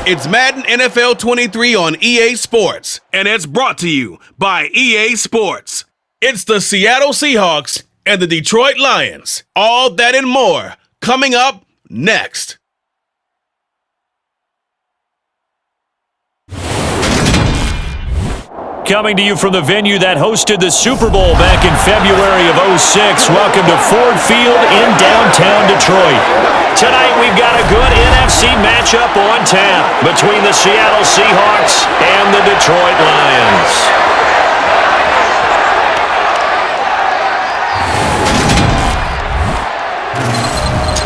It's Madden NFL 23 on EA Sports, and it's brought to you by EA Sports. It's the Seattle Seahawks and the Detroit Lions. All that and more coming up next. Coming to you from the venue that hosted the Super Bowl back in February of '06. Welcome to Ford Field in downtown Detroit. Tonight we've got a good NFC matchup on tap between the Seattle Seahawks and the Detroit Lions.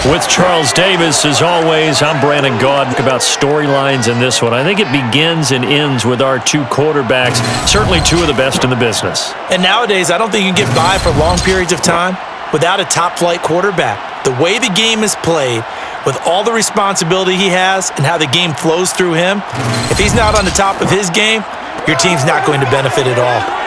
With Charles Davis, as always, I'm Brandon Gaud. About storylines in this one. I think it begins and ends with our two quarterbacks, certainly two of the best in the business. And nowadays, I don't think you can get by for long periods of time without a top-flight quarterback. The way the game is played, with all the responsibility he has and how the game flows through him, if he's not on the top of his game, your team's not going to benefit at all.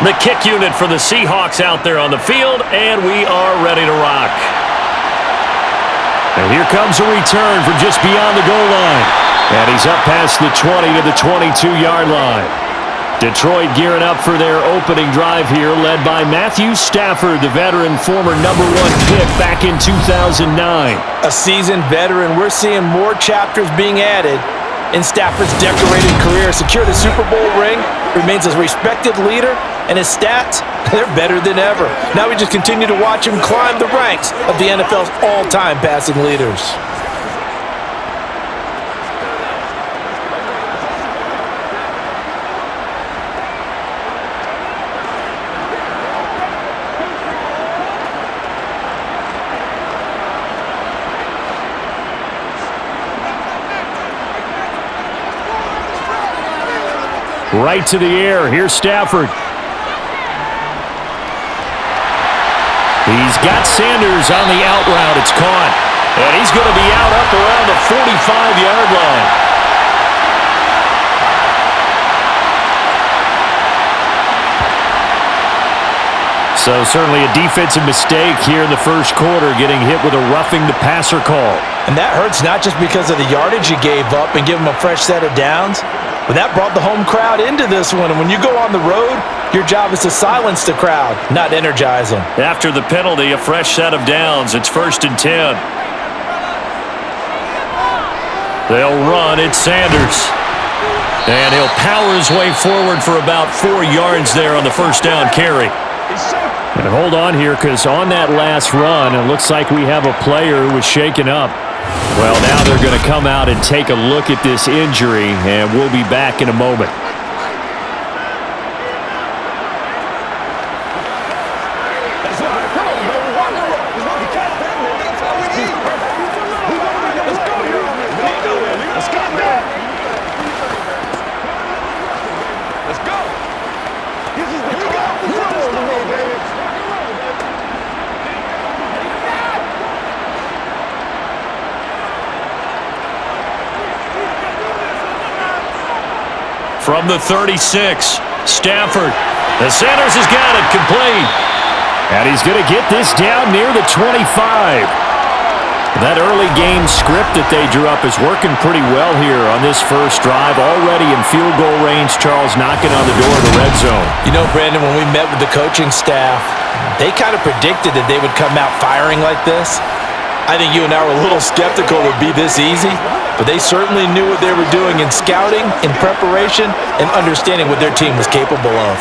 The kick unit for the Seahawks out there on the field, and we are ready to rock. And here comes a return from just beyond the goal line. And he's up past the 20 to the 22-yard line. Detroit gearing up for their opening drive here, led by Matthew Stafford, the veteran, former #1 pick back in 2009. A seasoned veteran, we're seeing more chapters being added in Stafford's decorated career. Secured a Super Bowl ring, remains a respected leader, and his stats, they're better than ever. Now we just continue to watch him climb the ranks of the NFL's all-time passing leaders. Right to the air. Here's Stafford. He's got Sanders on the out route. It's caught. And he's going to be out up around the 45-yard line. So certainly a defensive mistake here in the first quarter, getting hit with a roughing the passer call. And that hurts not just because of the yardage you gave up and give him a fresh set of downs, but that brought the home crowd into this one. And when you go on the road, your job is to silence the crowd, not energize them. After the penalty, a fresh set of downs. It's 1st and 10. They'll run. It's Sanders. And he'll power his way forward for about 4 yards there on the first down carry. And hold on here, because on that last run, it looks like we have a player who was shaken up. Well, now they're going to come out and take a look at this injury, and we'll be back in a moment. From the 36, Stafford. The Sanders has got it, complete. And he's going to get this down near the 25. That early game script that they drew up is working pretty well here on this first drive. Already in field goal range, Charles, knocking on the door of the red zone. You know, Brandon, when we met with the coaching staff, they kind of predicted that they would come out firing like this. I think you and I were a little skeptical it would be this easy, but they certainly knew what they were doing in scouting, in preparation, and understanding what their team was capable of.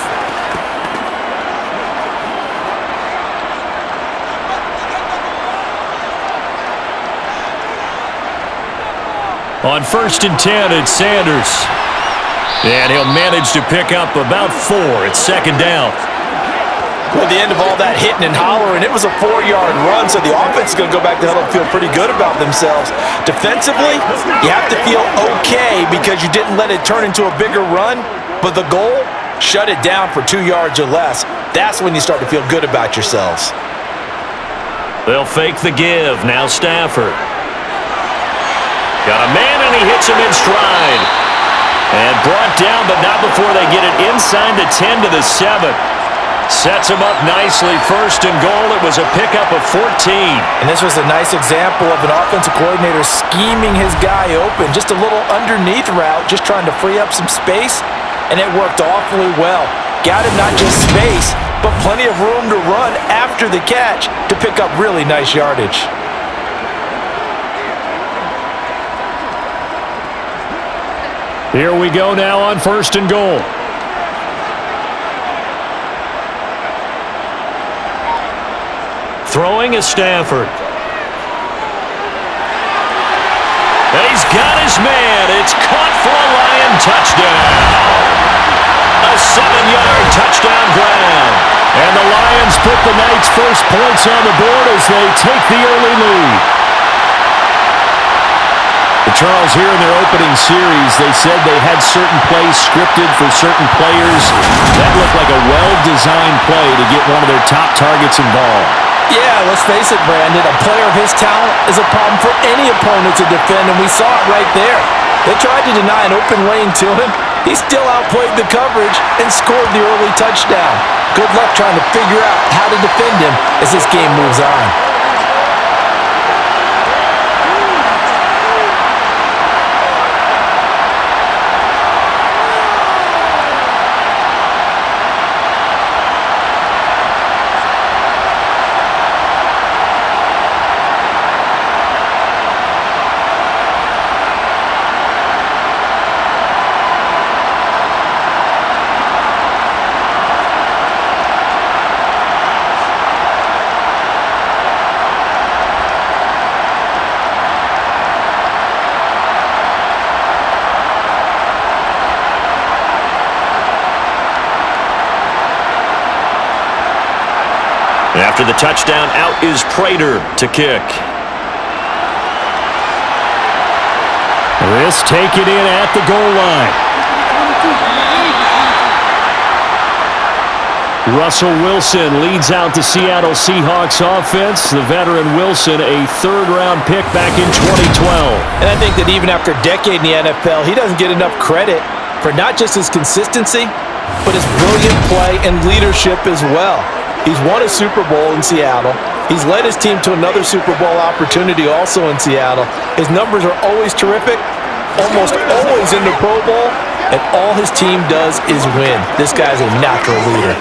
On 1st and 10, it's Sanders. And he'll manage to pick up about 4. It's 2nd down. Well, the end of all that hitting and hollering, it was a 4-yard run, so the offense is going to go back to huddle and feel pretty good about themselves. Defensively, you have to feel okay because you didn't let it turn into a bigger run, but the goal, shut it down for 2 yards or less. That's when you start to feel good about yourselves. They'll fake the give. Now Stafford. Got a man, and he hits him in stride. And brought down, but not before they get it inside the 10 to the 7. Sets him up nicely. 1st and goal. It was a pickup of 14. And this was a nice example of an offensive coordinator scheming his guy open. Just a little underneath route, just trying to free up some space, and it worked awfully well. Got him not just space, but plenty of room to run after the catch to pick up really nice yardage. Here we go now on 1st and goal. Throwing is Stafford. And he's got his man. It's caught for a Lion touchdown. A 7-yard touchdown grab. And the Lions put the night's first points on the board as they take the early lead. Charles, here in their opening series, they said they had certain plays scripted for certain players. That looked like a well-designed play to get one of their top targets involved. Yeah, let's face it, Brandon. A player of his talent is a problem for any opponent to defend, and we saw it right there. They tried to deny an open lane to him. He still outplayed the coverage and scored the early touchdown. Good luck trying to figure out how to defend him as this game moves on. After the touchdown, out is Prater to kick. This taken in at the goal line. Russell Wilson leads out the Seattle Seahawks offense. The veteran Wilson, a 3rd-round pick back in 2012. And I think that even after a decade in the NFL, he doesn't get enough credit for not just his consistency, but his brilliant play and leadership as well. He's won a Super Bowl in Seattle. He's led his team to another Super Bowl opportunity also in Seattle. His numbers are always terrific, almost always in the Pro Bowl, and all his team does is win. This guy's a natural leader.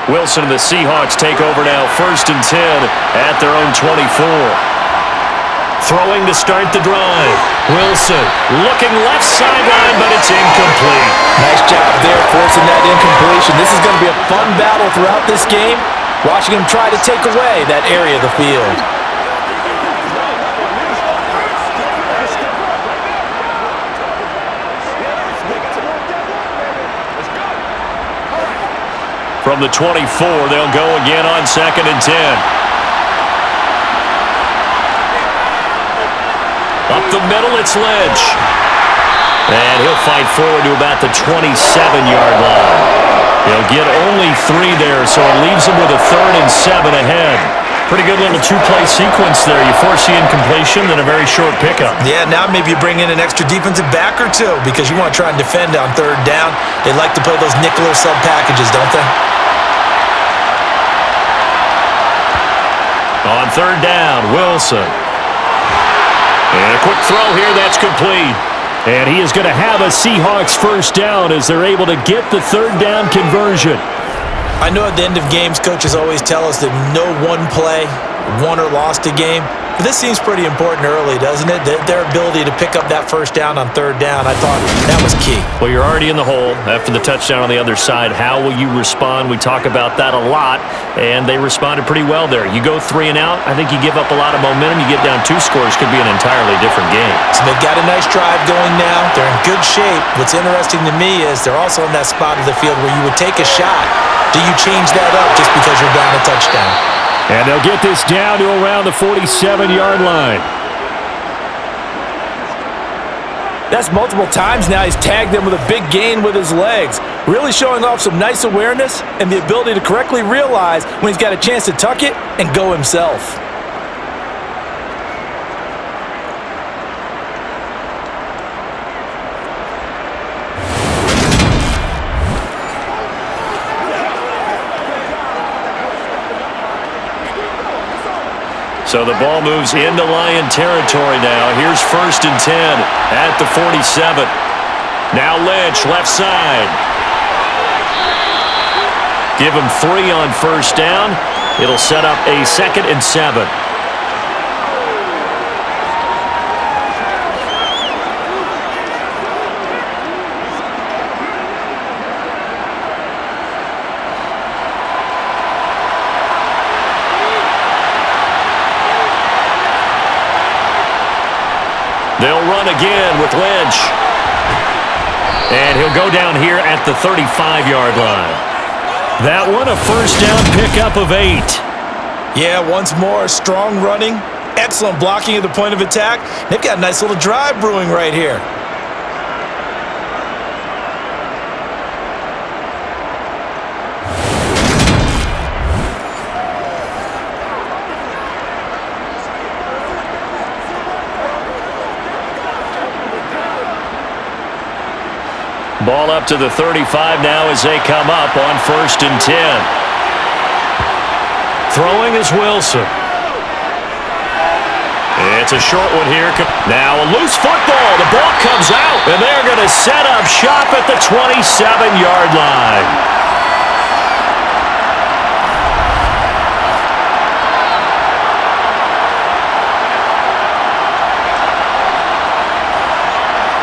Wilson and the Seahawks take over now, 1st and 10 at their own 24. Throwing to start the drive. Wilson looking left sideline, but it's incomplete. Nice job there forcing that incompletion. This is going to be a fun battle throughout this game, watching him try to take away that area of the field. From the 24, they'll go again on 2nd and 10. Up the middle, it's Lynch. And he'll fight forward to about the 27-yard line. He'll get only 3 there, so it leaves him with a 3rd and 7 ahead. Pretty good little 2-play sequence there. You force the incompletion, then a very short pickup. Yeah, now maybe you bring in an extra defensive back or two because you want to try and defend on 3rd down. They like to play those nickel or sub packages, don't they? On 3rd down, Wilson. And a quick throw here, that's complete. And he is going to have a Seahawks 1st down as they're able to get the 3rd down conversion. I know at the end of games, coaches always tell us that no one play won or lost a game. But this seems pretty important early, doesn't it? Their ability to pick up that first down on third down, I thought that was key. Well, you're already in the hole after the touchdown on the other side. How will you respond? We talk about that a lot, and they responded pretty well there. You go 3 and out, I think you give up a lot of momentum. You get down 2 scores, could be an entirely different game. So they've got a nice drive going now. They're in good shape. What's interesting to me is they're also in that spot of the field where you would take a shot. Do you change that up just because you're down a touchdown? And they'll get this down to around the 47-yard line. That's multiple times now he's tagged them with a big gain with his legs. Really showing off some nice awareness and the ability to correctly realize when he's got a chance to tuck it and go himself. So the ball moves into Lion territory now. Here's 1st and 10 at the 47. Now Lynch, left side. Give him 3 on 1st down. It'll set up a 2nd and 7. They'll run again with Lynch. And he'll go down here at the 35-yard line. That one, a 1st down pickup of 8. Yeah, once more, strong running, excellent blocking at the point of attack. They've got a nice little drive brewing right here. Ball up to the 35 now as they come up on 1st and 10. Throwing is Wilson. It's a short one here. Now a loose football. The ball comes out, and they're going to set up shop at the 27-yard line.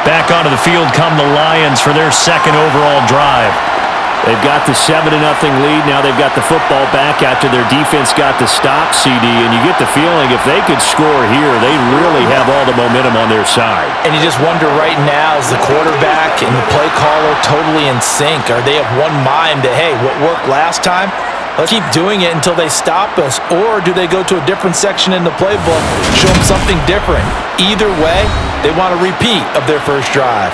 Back onto the field come the Lions for their 2nd overall drive. They've got the 7-0 lead. Now they've got the football back after their defense got the stop, CD. And you get the feeling if they could score here, they really have all the momentum on their side. And you just wonder right now, is the quarterback and the play caller totally in sync? Are they of one mind that, hey, what worked last time? Let's keep doing it until they stop us. Or do they go to a different section in the playbook, show them something different? Either way, they want a repeat of their first drive.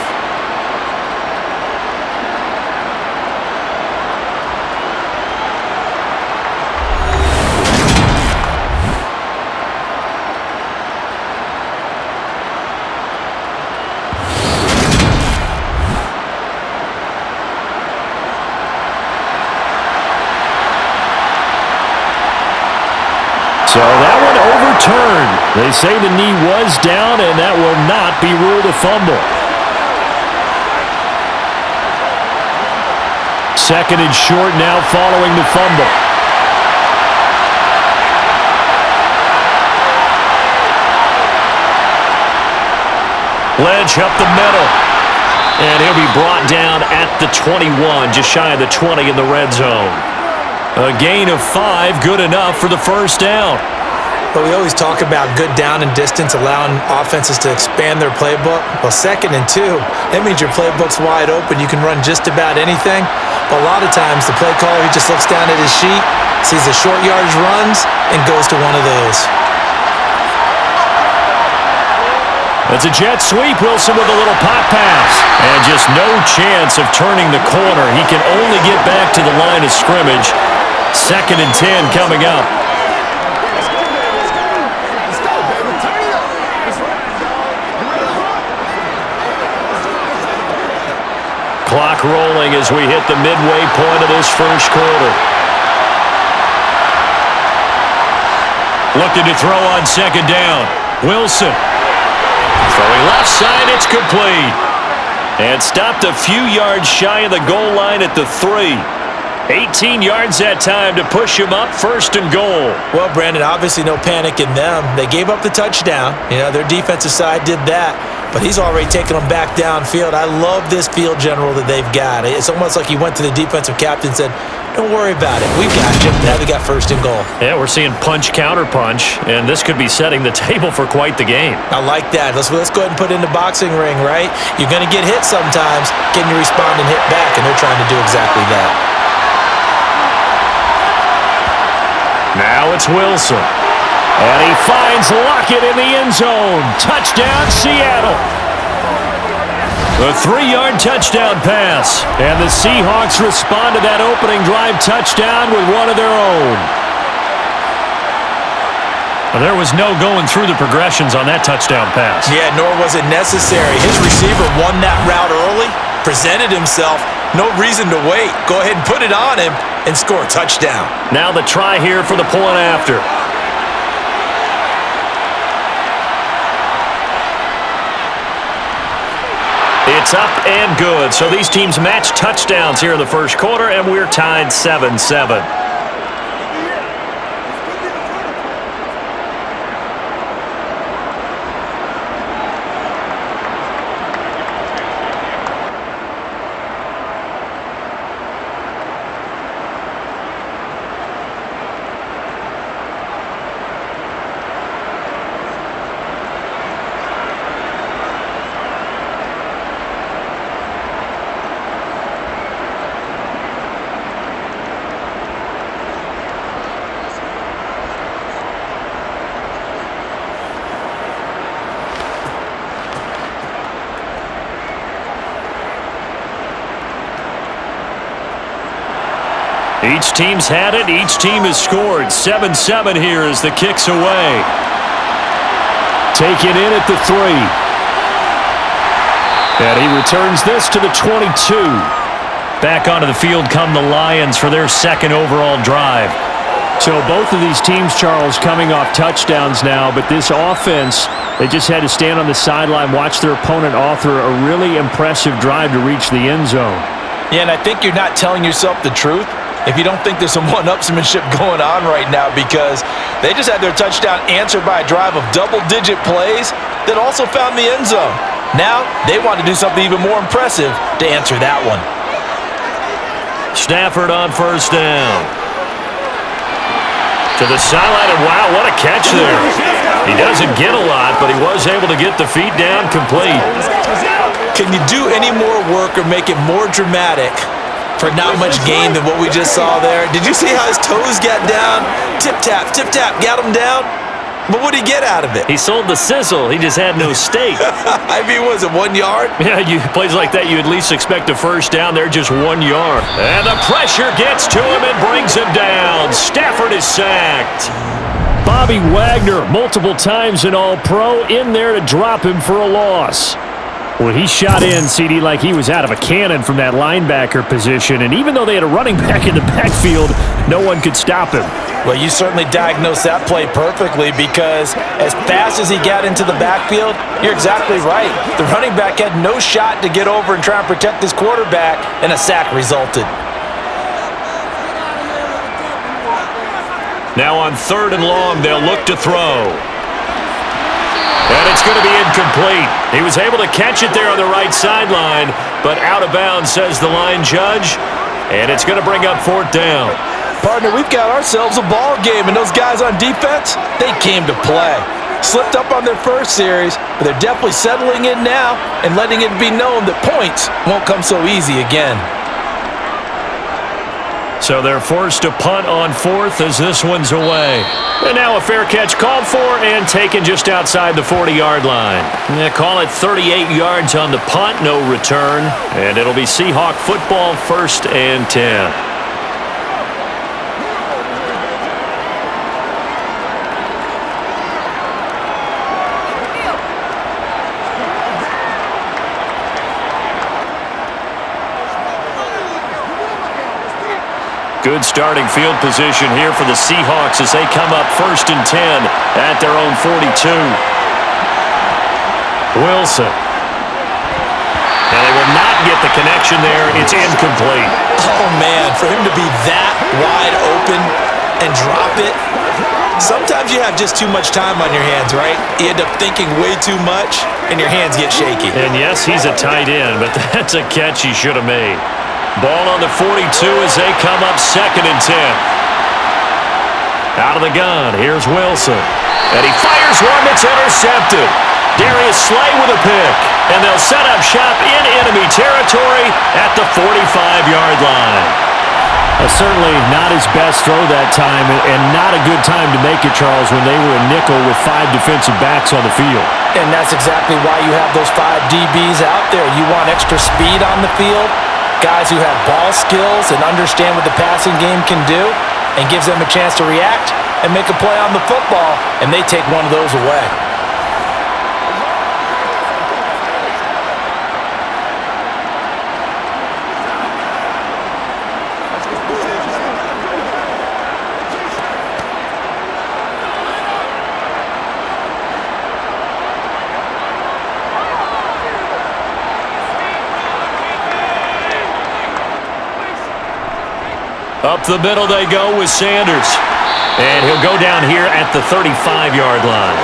So that one overturned. They say the knee was down, and that will not be ruled a fumble. 2nd and short now following the fumble. Lynch up the middle. And he'll be brought down at the 21, just shy of the 20 in the red zone. A gain of 5, good enough for the 1st down. But we always talk about good down and distance, allowing offenses to expand their playbook. Well, 2nd and 2, that means your playbook's wide open. You can run just about anything. But a lot of times, the play caller, he just looks down at his sheet, sees the short yardage runs, and goes to one of those. It's a jet sweep. Wilson with a little pop pass. And just no chance of turning the corner. He can only get back to the line of scrimmage. 2nd and 10 coming up. Clock rolling as we hit the midway point of this first quarter. Looking to throw on 2nd down. Wilson. Throwing left side, it's complete. And stopped a few yards shy of the goal line at the 3. 18 yards that time to push him up 1st and goal. Well, Brandon, obviously no panic in them. They gave up the touchdown. Their defensive side did that, but he's already taken them back downfield. I love this field general that they've got. It's almost like he went to the defensive captain and said, don't worry about it. We've got you. Now they got 1st and goal. Yeah, we're seeing punch, counter punch, and this could be setting the table for quite the game. I like that. Let's go ahead and put it in the boxing ring, right? You're going to get hit sometimes. Can you respond and hit back? And they're trying to do exactly that. Now it's Wilson. And he finds Lockett in the end zone. Touchdown, Seattle. A 3-yard touchdown pass. And the Seahawks respond to that opening drive touchdown with one of their own. Well, there was no going through the progressions on that touchdown pass. Yeah, nor was it necessary. His receiver won that route early, presented himself. No reason to wait. Go ahead and put it on him and score a touchdown. Now the try here for the point after. It's up and good. So these teams match touchdowns here in the first quarter, and we're tied 7-7. Each team's had it. Each team has scored. 7-7 here as the kick's away. Taken in at the 3. And he returns this to the 22. Back onto the field come the Lions for their 2nd overall drive. So both of these teams, Charles, coming off touchdowns now, but this offense, they just had to stand on the sideline, watch their opponent author a really impressive drive to reach the end zone. Yeah, and I think you're not telling yourself the truth if you don't think there's some one-upsmanship going on right now, because they just had their touchdown answered by a drive of double-digit plays that also found the end zone. Now they want to do something even more impressive to answer that one. Stafford on 1st down. To the sideline, and wow, what a catch there. He doesn't get a lot, but he was able to get the feet down complete. Can you do any more work or make it more dramatic for not much gain than what we just saw there? Did you see how his toes got down? Tip-tap, got him down. But what did he get out of it? He sold the sizzle. He just had no steak. I mean, was it 1 yard? Yeah, plays like that, you at least expect a 1st down. They're just 1 yard. And the pressure gets to him and brings him down. Stafford is sacked. Bobby Wagner, multiple times an All-Pro, in there to drop him for a loss. Well, he shot in, CD, like he was out of a cannon from that linebacker position. And even though they had a running back in the backfield, no one could stop him. Well, you certainly diagnosed that play perfectly, because as fast as he got into the backfield, you're exactly right. The running back had no shot to get over and try and protect his quarterback, and a sack resulted. Now on 3rd and long, they'll look to throw. And it's going to be incomplete. He was able to catch it there on the right sideline, but out of bounds, says the line judge. And it's going to bring up 4th down. Partner, we've got ourselves a ball game, and those guys on defense, they came to play. Slipped up on their first series, but they're definitely settling in now and letting it be known that points won't come so easy again. So they're forced to punt on 4th as this one's away. And now a fair catch called for and taken just outside the 40-yard line. They call it 38 yards on the punt, no return. And it'll be Seahawk football, 1st and 10. Good starting field position here for the Seahawks as they come up 1st and 10 at their own 42. Wilson. And they will not couldn't get the connection there. It's incomplete. Oh, man, for him to be that wide open and drop it. Sometimes you have just too much time on your hands, right? You end up thinking way too much, and your hands get shaky. And yes, he's a tight end, but that's a catch he should have made. Ball on the 42 as they come up 2nd and 10. Out of the gun, here's Wilson. And he fires one that's intercepted. Darius Slay with a pick. And they'll set up shop in enemy territory at the 45-yard line. Certainly not his best throw that time, and not a good time to make it, Charles, when they were a nickel with 5 defensive backs on the field. And that's exactly why you have those 5 DBs out there. You want extra speed on the field, guys who have ball skills and understand what the passing game can do, and gives them a chance to react and make a play on the football, and they take one of those away. Up the middle they go with Sanders. And he'll go down here at the 35-yard line.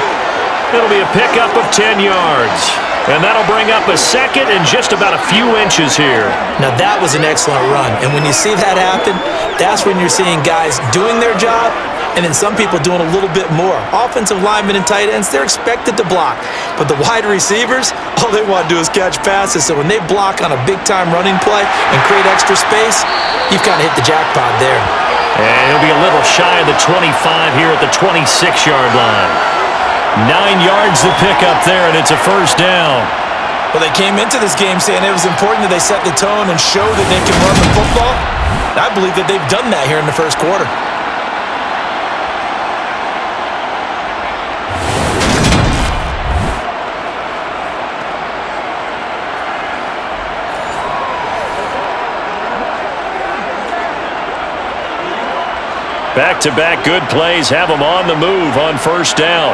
It'll be a pickup of 10 yards. And that'll bring up a 2nd and just about a few inches here. Now that was an excellent run. And when you see that happen, that's when you're seeing guys doing their job and then some people doing a little bit more. Offensive linemen and tight ends, they're expected to block. But the wide receivers, all they want to do is catch passes. So when they block on a big-time running play and create extra space, you've kind of hit the jackpot there. And he'll be a little shy of the 25 here at the 26-yard line. 9 yards to pick up there, and it's a 1st down. Well, they came into this game saying it was important that they set the tone and show that they can run the football. I believe that they've done that here in the 1st quarter. Back-to-back good plays have them on the move on 1st down.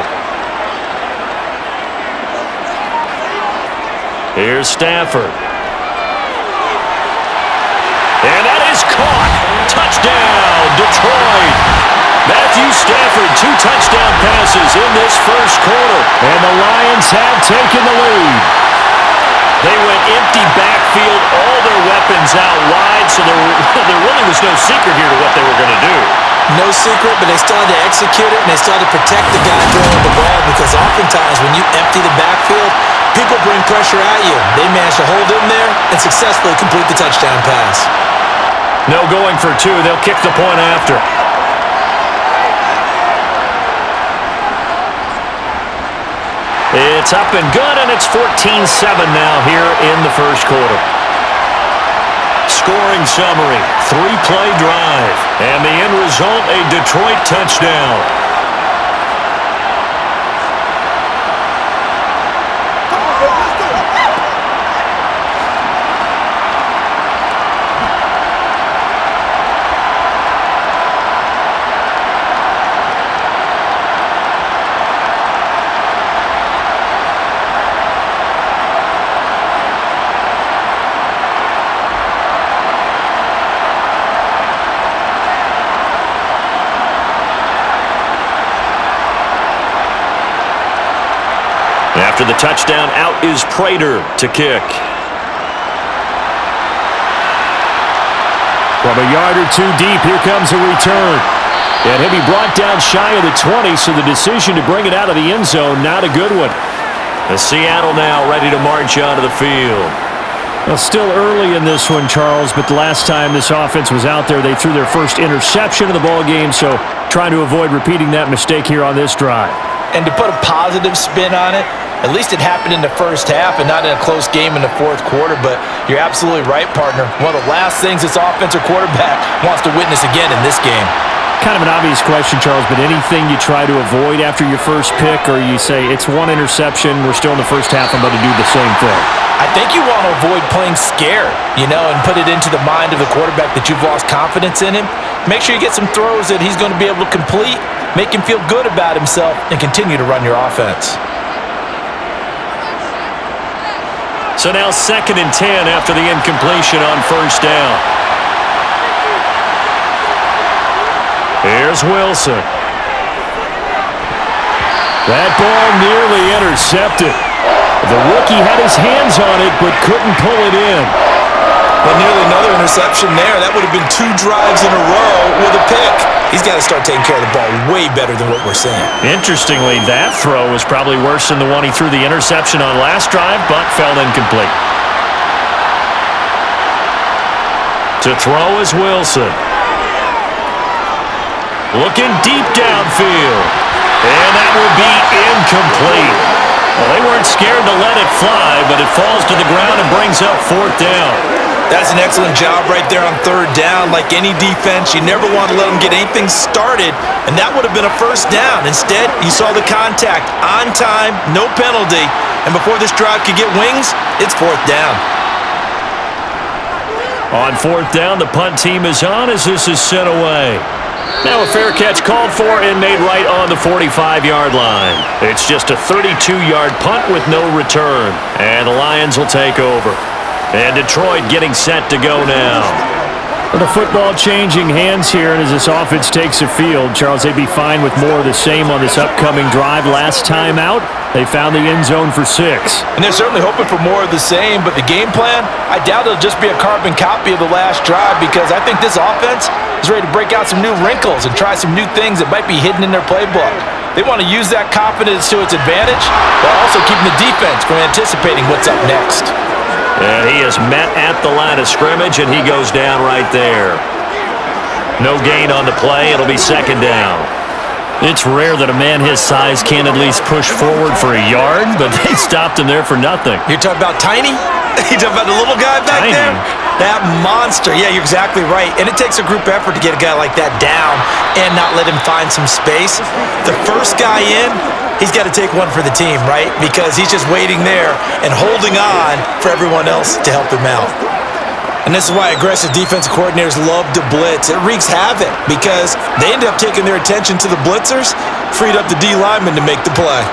Here's Stafford. And that is caught. Touchdown, Detroit. Matthew Stafford, 2 touchdown passes in this 1st quarter. And the Lions have taken the lead. They went empty backfield, all their weapons out wide, so there really was no secret here to what they were going to do. No secret, but they still had to execute it, and they still had to protect the guy throwing the ball, because oftentimes when you empty the backfield, people bring pressure at you. They managed to hold in there and successfully complete the touchdown pass. No going for 2. They'll kick the point after. It's up and good, and it's 14-7 now here in the 1st quarter. Scoring summary, 3-play drive, and the end result, a Detroit touchdown. After the touchdown, out is Prater to kick. From a yard or 2 deep, here comes a return. And he'll be brought down shy of the 20, so the decision to bring it out of the end zone, not a good one. The Seattle now ready to march onto the field. Well, still early in this one, Charles, but the last time this offense was out there, they threw their first interception of the ball game, so trying to avoid repeating that mistake here on this drive. And to put a positive spin on it, at least it happened in the 1st half and not in a close game in the 4th quarter, but you're absolutely right, partner. One of the last things this offensive quarterback wants to witness again in this game. Kind of an obvious question, Charles, but anything you try to avoid after your first pick, or you say, it's 1 interception, we're still in the 1st half, I'm going to do the same thing? I think you want to avoid playing scared, and put it into the mind of the quarterback that you've lost confidence in him. Make sure you get some throws that he's going to be able to complete, make him feel good about himself, and continue to run your offense. So now 2nd and 10 after the incompletion on first down. Here's Wilson. That ball nearly intercepted. The rookie had his hands on it but couldn't pull it in. But nearly another interception there. That would have been 2 drives in a row with a pick. He's got to start taking care of the ball way better than what we're seeing. Interestingly, that throw was probably worse than the one he threw the interception on last drive, but fell incomplete. To throw is Wilson. Looking deep downfield. And that will be incomplete. Well, they weren't scared to let it fly, but it falls to the ground and brings up 4th down. That's an excellent job right there on 3rd down. Like any defense, you never want to let them get anything started, and that would have been a 1st down. Instead, you saw the contact on time, no penalty, and before this drive could get wings, it's 4th down. On 4th down, the punt team is on as this is sent away. Now a fair catch called for and made right on the 45-yard line. It's just a 32-yard punt with no return, and the Lions will take over. And Detroit getting set to go now. The football changing hands here, and as this offense takes the field, Charles, they'd be fine with more of the same on this upcoming drive. Last time out, they found the end zone for 6. And they're certainly hoping for more of the same, but the game plan, I doubt it'll just be a carbon copy of the last drive, because I think this offense is ready to break out some new wrinkles and try some new things that might be hidden in their playbook. They want to use that confidence to its advantage, while also keeping the defense from anticipating what's up next. And he is met at the line of scrimmage, and he goes down right there. No gain on the play. It'll be 2nd down. It's rare that a man his size can't at least push forward for a yard, but they stopped him there for nothing. You're talking about Tiny? You talking about the little guy back there? That monster. Yeah, you're exactly right. And it takes a group effort to get a guy like that down and not let him find some space. The first guy in, he's got to take one for the team, right? Because he's just waiting there and holding on for everyone else to help him out. And this is why aggressive defensive coordinators love to blitz. It wreaks havoc because they end up taking their attention to the blitzers, freed up the D lineman to make the play.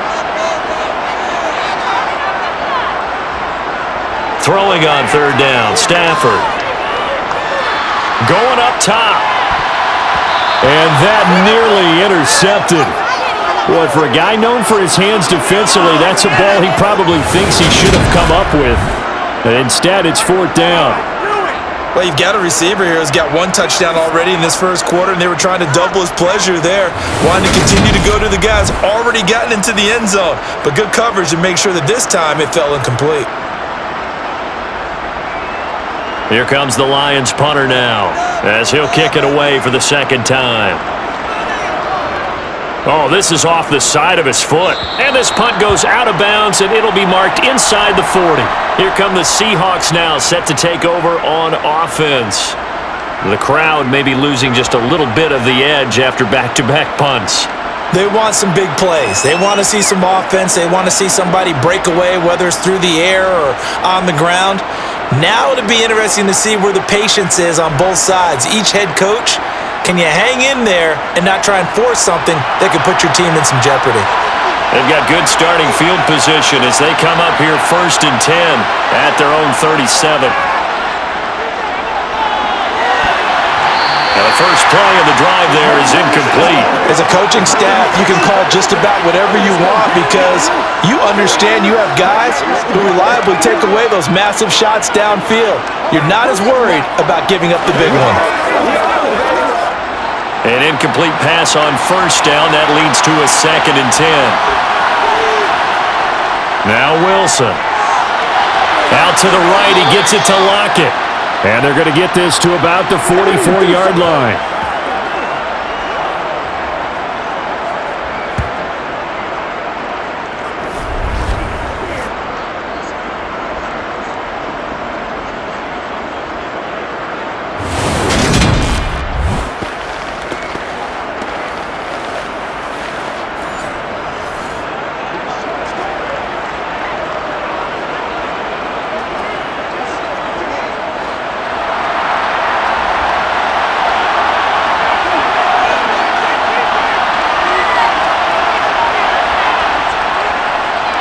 Throwing on 3rd down, Stafford. Going up top. And that nearly intercepted. Boy, for a guy known for his hands defensively, that's a ball he probably thinks he should have come up with. And instead, it's 4th down. Well, you've got a receiver here who's got 1 touchdown already in this first quarter, and they were trying to double his pleasure there, wanting to continue to go to the guys already gotten into the end zone. But good coverage to make sure that this time it fell incomplete. Here comes the Lions punter now, as he'll kick it away for the 2nd time. Oh, this is off the side of his foot. And this punt goes out of bounds, and it'll be marked inside the 40. Here come the Seahawks now, set to take over on offense. The crowd may be losing just a little bit of the edge after back-to-back punts. They want some big plays. They want to see some offense. They want to see somebody break away, whether it's through the air or on the ground. Now it'll be interesting to see where the patience is on both sides. Each head coach, can you hang in there and not try and force something that could put your team in some jeopardy? They've got good starting field position as they come up here 1st and 10 at their own 37. And the first play of the drive there is incomplete. As a coaching staff, you can call just about whatever you want because you understand you have guys who reliably take away those massive shots downfield. You're not as worried about giving up the big one. An incomplete pass on 1st down. That leads to a 2nd and 10. Now Wilson. Out to the right. He gets it to Lockett. And they're going to get this to about the 44-yard line.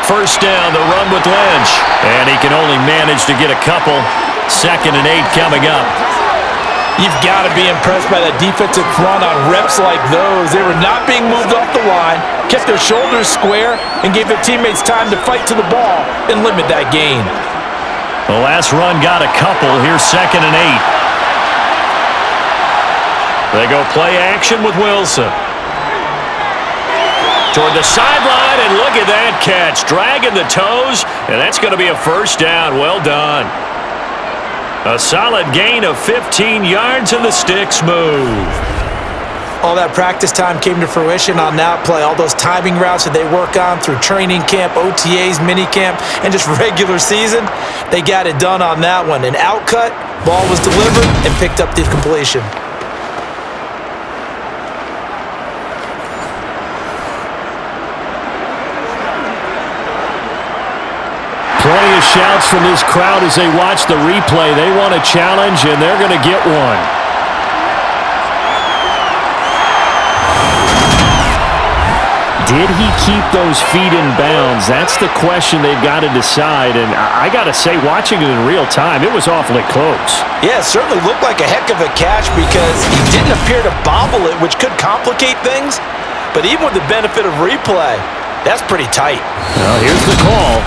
first down, the run with Lynch. And he can only manage to get a couple. 2nd and 8 coming up. You've got to be impressed by that defensive front on reps like those. They were not being moved off the line, kept their shoulders square, and gave their teammates time to fight to the ball and limit that gain. The last run got a couple. Here's 2nd and 8. They go play action with Wilson. Toward the sideline, and look at that catch. Dragging the toes, and that's going to be a first down. Well done. A solid gain of 15 yards, and the sticks move. All that practice time came to fruition on that play. All those timing routes that they work on through training camp, OTAs, minicamp, and just regular season, they got it done on that one. An outcut, ball was delivered, and picked up the completion. Plenty of shouts from this crowd as they watch the replay. They want a challenge, and they're going to get one. Did he keep those feet in bounds? That's the question they've got to decide. And I got to say, watching it in real time, it was awfully close. Yeah, it certainly looked like a heck of a catch because he didn't appear to bobble it, which could complicate things. But even with the benefit of replay, that's pretty tight. Well, here's the call.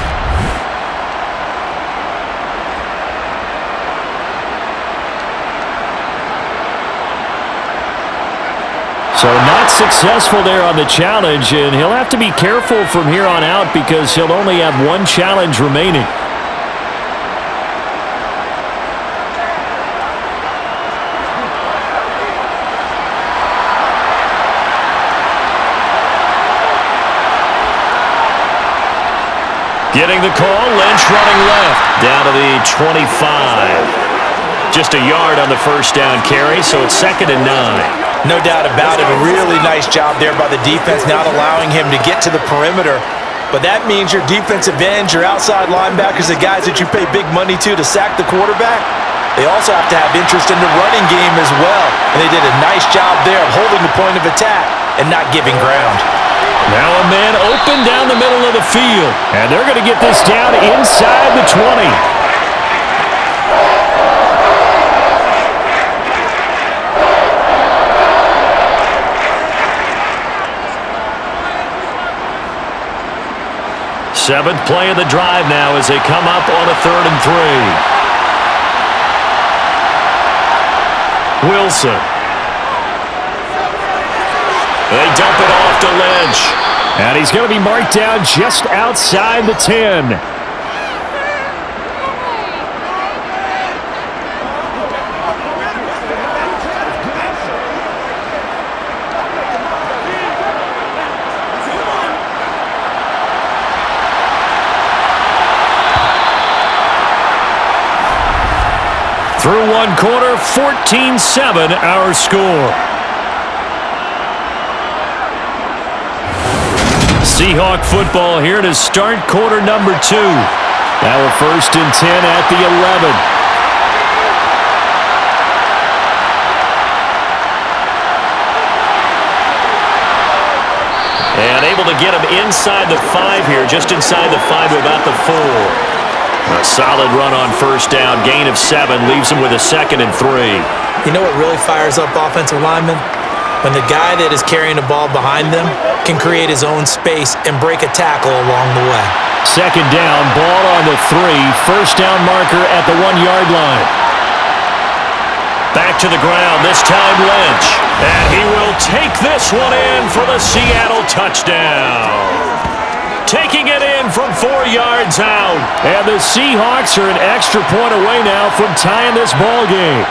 So not successful there on the challenge, and he'll have to be careful from here on out because he'll only have one challenge remaining. Getting the call, Lynch running left, down to the 25. Just a yard on the first down carry, so it's 2nd and 9. No doubt about it. A really nice job there by the defense, not allowing him to get to the perimeter. But that means your defensive ends, your outside linebackers, the guys that you pay big money to sack the quarterback, they also have to have interest in the running game as well. And they did a nice job there of holding the point of attack and not giving ground. Now a man open down the middle of the field. And they're going to get this down inside the 20. Seventh play of the drive now as they come up on a 3rd and 3. Wilson. They dump it off to Lynch. And he's going to be marked down just outside the 10. Through one quarter, 14-7 our score. Seahawk football here to start quarter number 2. Now a 1st and 10 at the 11. And able to get him inside the 5 here, just inside the 5 to about the 4. A solid run on first down, gain of 7, leaves him with a 2nd and 3. You know what really fires up offensive linemen? When the guy that is carrying the ball behind them can create his own space and break a tackle along the way. 2nd down, ball on the 3, first down marker at the 1-yard line. Back to the ground, this time Lynch. And he will take this one in for the Seattle touchdown. Taking it in from 4 yards out. And the Seahawks are an extra point away now from tying this ball game.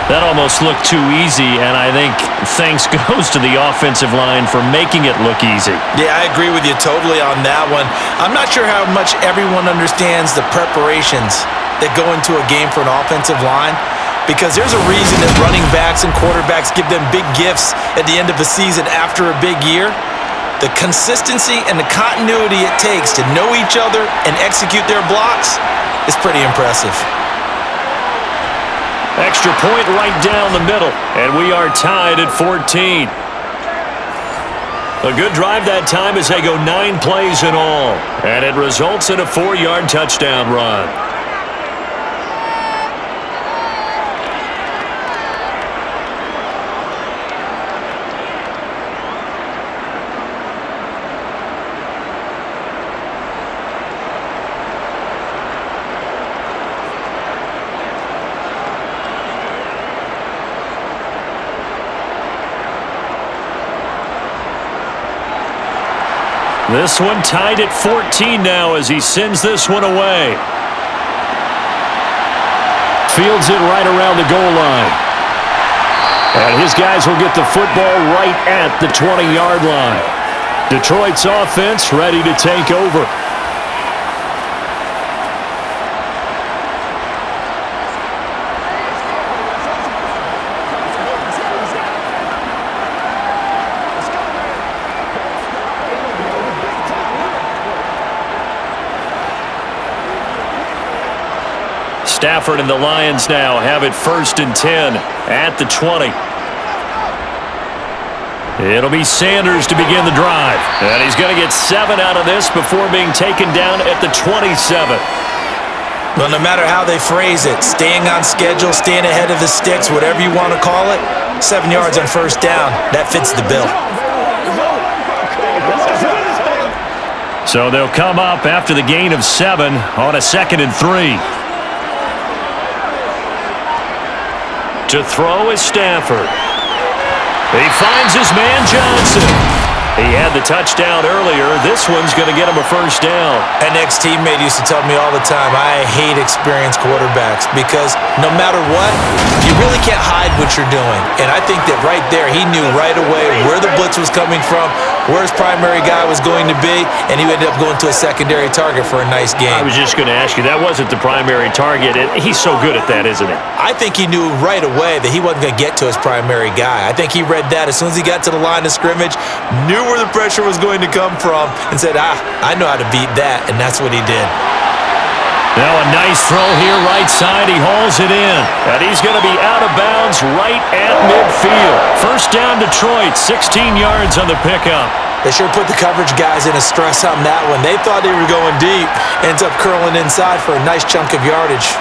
That almost looked too easy, and I think thanks goes to the offensive line for making it look easy. Yeah, I agree with you totally on that one. I'm not sure how much everyone understands the preparations that go into a game for an offensive line, because there's a reason that running backs and quarterbacks give them big gifts at the end of the season after a big year. The consistency and the continuity it takes to know each other and execute their blocks is pretty impressive. Extra point right down the middle, and we are tied at 14. A good drive that time as they go 9 plays in all. And it results in a 4-yard touchdown run. This one tied at 14 now as he sends this one away. Fields it right around the goal line. And his guys will get the football right at the 20-yard line. Detroit's offense ready to take over. Stafford and the Lions now have it 1st and 10 at the 20. It'll be Sanders to begin the drive. And he's going to get 7 out of this before being taken down at the 27. Well, no matter how they phrase it, staying on schedule, staying ahead of the sticks, whatever you want to call it, 7 yards on 1st down, that fits the bill. So they'll come up after the gain of 7 on a 2nd and 3. To throw is Stafford. He finds his man Johnson. He had the touchdown earlier. This one's going to get him a 1st down. An ex-teammate used to tell me all the time, I hate experienced quarterbacks because no matter what, you really can't hide what you're doing. And I think that right there, he knew right away where the blitz was coming from, where his primary guy was going to be, and he ended up going to a secondary target for a nice game. I was just going to ask you, that wasn't the primary target. He's so good at that, isn't he? I think he knew right away that he wasn't going to get to his primary guy. I think he read that as soon as he got to the line of scrimmage, knew where the pressure was going to come from, and said, I know how to beat that, and that's what he did. Now a nice throw here right side. He hauls it in. And he's going to be out of bounds right at midfield. 1st down Detroit, 16 yards on the pickup. They sure put the coverage guys in a stress on that one. They thought they were going deep. Ends up curling inside for a nice chunk of yardage.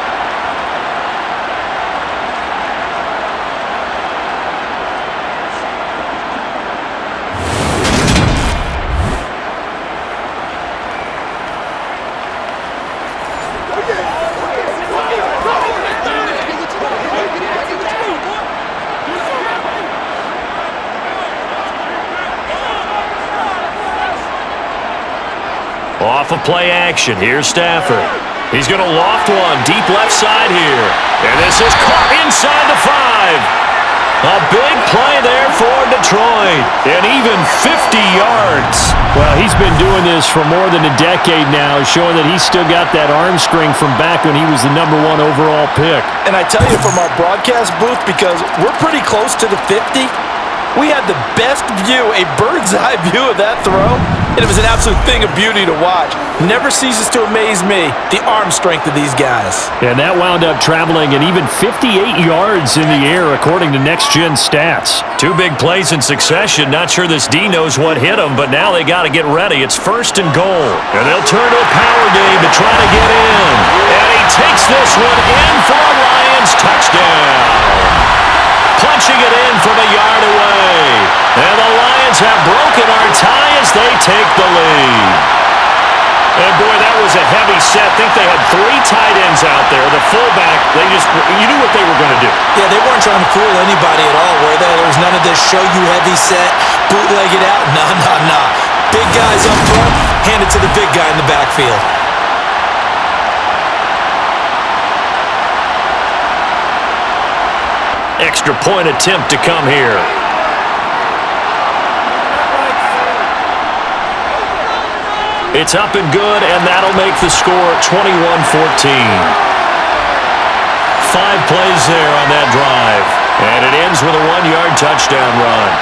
Off of play action, here's Stafford. He's going to loft one, deep left side here. And this is caught inside the 5. A big play there for Detroit. And even 50 yards. Well, he's been doing this for more than a decade now, showing that he's still got that arm strength from back when he was the #1 overall pick. And I tell you from our broadcast booth, because we're pretty close to the 50, we had the best view, a bird's eye view of that throw, and it was an absolute thing of beauty to watch. Never ceases to amaze me, the arm strength of these guys. And that wound up traveling an even 58 yards in the air, according to Next Gen Stats. 2 big plays in succession. Not sure this D knows what hit him, but now they got to get ready. It's 1st and goal. And they'll turn to a power game to try to get in. And he takes this one in for a Lions touchdown. Punching it in from a yard away. And the Lions have broken our tie as they take the lead. And boy, that was a heavy set. I think they had 3 tight ends out there. The fullback, you knew what they were going to do. Yeah, they weren't trying to fool anybody at all, were they? There was none of this show you heavy set, bootleg it out. Nah. Big guys up front, hand it to the big guy in the backfield. Extra point attempt to come here. It's up and good, and that'll make the score 21-14. 5 plays there on that drive, and it ends with a 1-yard touchdown run.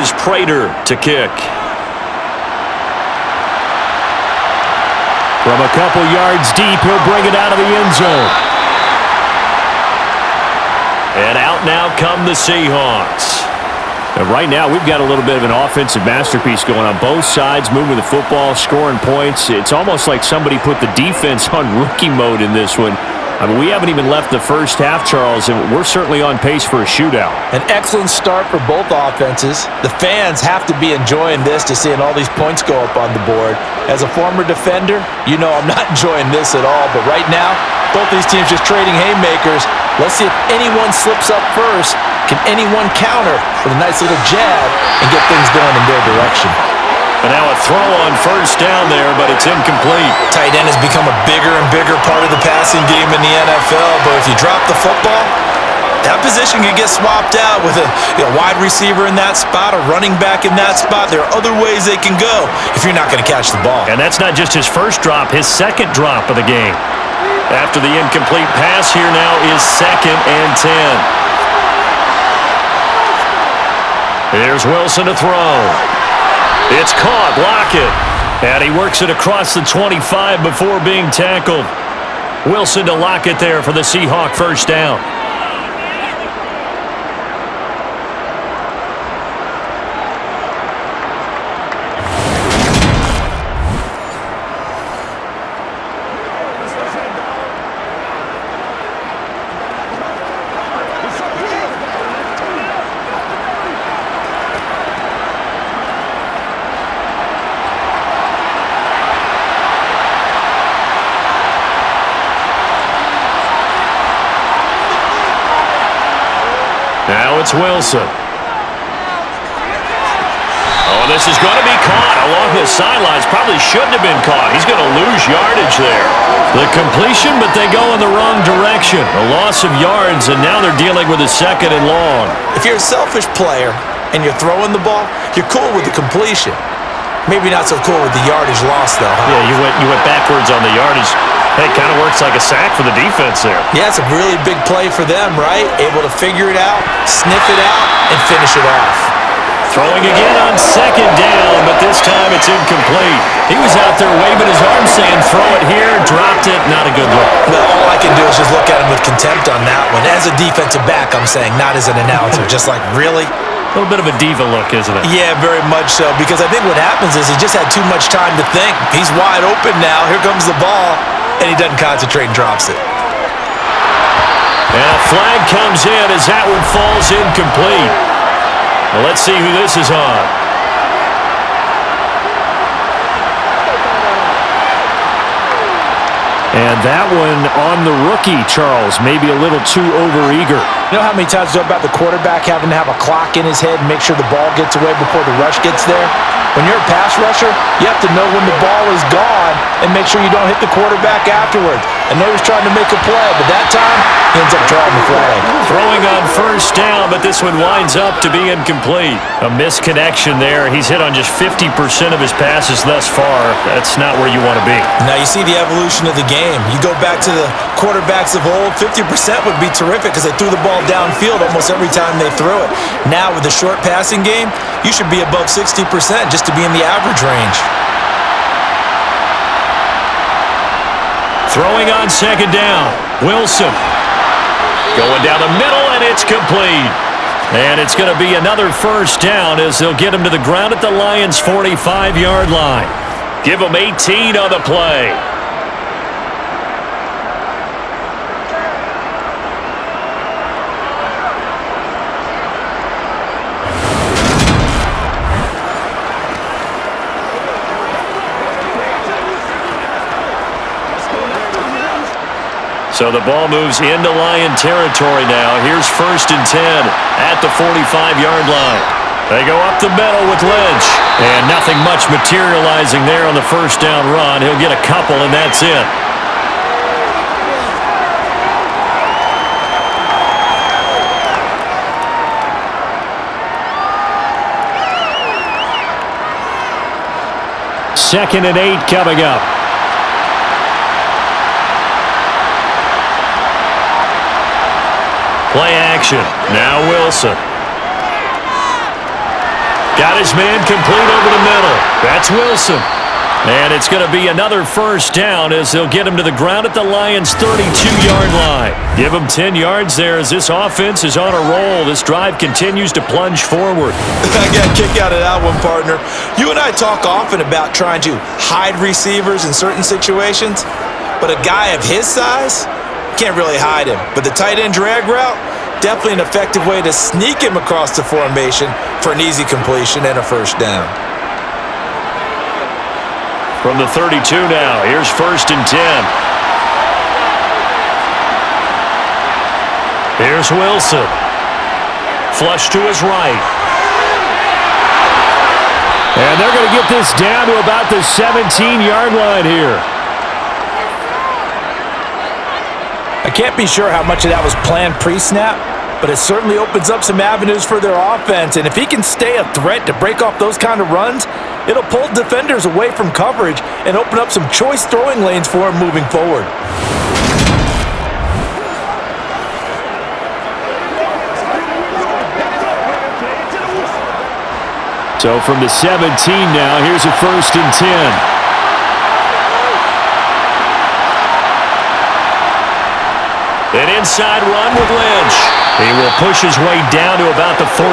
is Prater to kick. From a couple yards deep, he'll bring it out of the end zone. And out now come the Seahawks. And right now, we've got a little bit of an offensive masterpiece going on both sides, moving the football, scoring points. It's almost like somebody put the defense on rookie mode in this one. I mean, we haven't even left the first half, Charles, and we're certainly on pace for a shootout. An excellent start for both offenses. The fans have to be enjoying this to seeing all these points go up on the board. As a former defender, you know I'm not enjoying this at all, but right now, both these teams just trading haymakers. Let's see if anyone slips up first. Can anyone counter with a nice little jab and get things going in their direction? And now a throw on first down there, but it's incomplete. Tight end has become a bigger and bigger part of the passing game in the NFL, but if you drop the football, that position can get swapped out with a wide receiver in that spot, a running back in that spot. There are other ways they can go if you're not going to catch the ball. And that's not just his first drop, his second drop of the game. After the incomplete pass, here now is 2nd and 10. Here's Wilson to throw. It's caught, Lockett. And he works it across the 25 before being tackled. Wilson to Lockett there for the Seahawk first down. Now it's Wilson. Oh, this is going to be caught along the sidelines. Probably shouldn't have been caught. He's going to lose yardage there. The completion, but they go in the wrong direction. A loss of yards, and now they're dealing with a 2nd and long. If you're a selfish player and you're throwing the ball, you're cool with the completion. Maybe not so cool with the yardage loss, though. Huh? Yeah, you went backwards on the yardage. Hey, it kind of works like a sack for the defense there. Yeah, it's a really big play for them, right? Able to figure it out, sniff it out, and finish it off. Throwing again on 2nd down, but this time it's incomplete. He was out there waving his arm saying, throw it here, dropped it, not a good look. Well, all I can do is just look at him with contempt on that one. As a defensive back, I'm saying, not as an announcer. Just like, really? A little bit of a diva look, isn't it? Yeah, very much so, because I think what happens is he just had too much time to think. He's wide open now. Here comes the ball. And he doesn't concentrate and drops it. And a flag comes in as that one falls incomplete. Well, let's see who this is on. And that one on the rookie, Charles, maybe a little too overeager. You know how many times you know about the quarterback having to have a clock in his head and make sure the ball gets away before the rush gets there? When you're a pass rusher, you have to know when the ball is gone and make sure you don't hit the quarterback afterwards. I know he's trying to make a play, but that time, he ends up drawing the flag. Throwing on first down, but this one winds up to be incomplete. A misconnection there. He's hit on just 50% of his passes thus far. That's not where you want to be. Now, you see the evolution of the game. You go back to the quarterbacks of old, 50% would be terrific because they threw the ball downfield almost every time they threw it. Now, with the short passing game, you should be above 60% just to be in the average range. Throwing on 2nd down. Wilson. Going down the middle, and it's complete. And it's going to be another first down as they'll get him to the ground at the Lions' 45-yard line. Give him 18 on the play. So the ball moves into Lion territory now. Here's 1st and 10 at the 45-yard line. They go up the middle with Lynch. And nothing much materializing there on the first down run. He'll get a couple, and that's it. Second and 8 coming up. Play action. Now Wilson. Got his man complete over the middle. That's Wilson. And it's going to be another first down as they'll get him to the ground at the Lions' 32-yard line. Give him 10 yards there as this offense is on a roll. This drive continues to plunge forward. I got a kick out of that one, partner. You and I talk often about trying to hide receivers in certain situations, but a guy of his size can't really hide him. But the tight end drag route, definitely an effective way to sneak him across the formation for an easy completion and a first down. From the 32 now, here's 1st and 10. Here's Wilson. Flush to his right. And they're going to get this down to about the 17-yard line here. I can't be sure how much of that was planned pre-snap, but it certainly opens up some avenues for their offense. And if he can stay a threat to break off those kind of runs, it'll pull defenders away from coverage and open up some choice throwing lanes for him moving forward. So from the 17 now, here's a 1st and 10. An inside run with Lynch. He will push his way down to about the 14.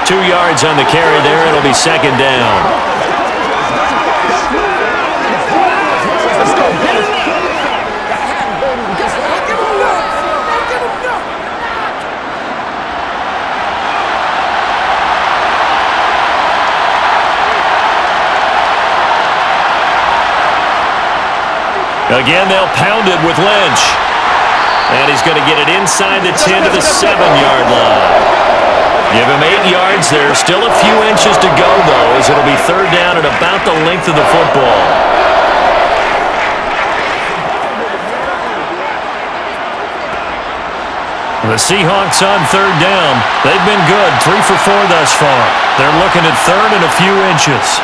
2 yards on the carry there. It'll be 2nd down. Again, they'll pound it with Lynch. And he's going to get it inside the 10 to the 7-yard line. Give him 8 yards there. Still a few inches to go, though, as it'll be 3rd down at about the length of the football. The Seahawks on 3rd down. They've been good, 3 for 4 thus far. They're looking at 3rd and a few inches.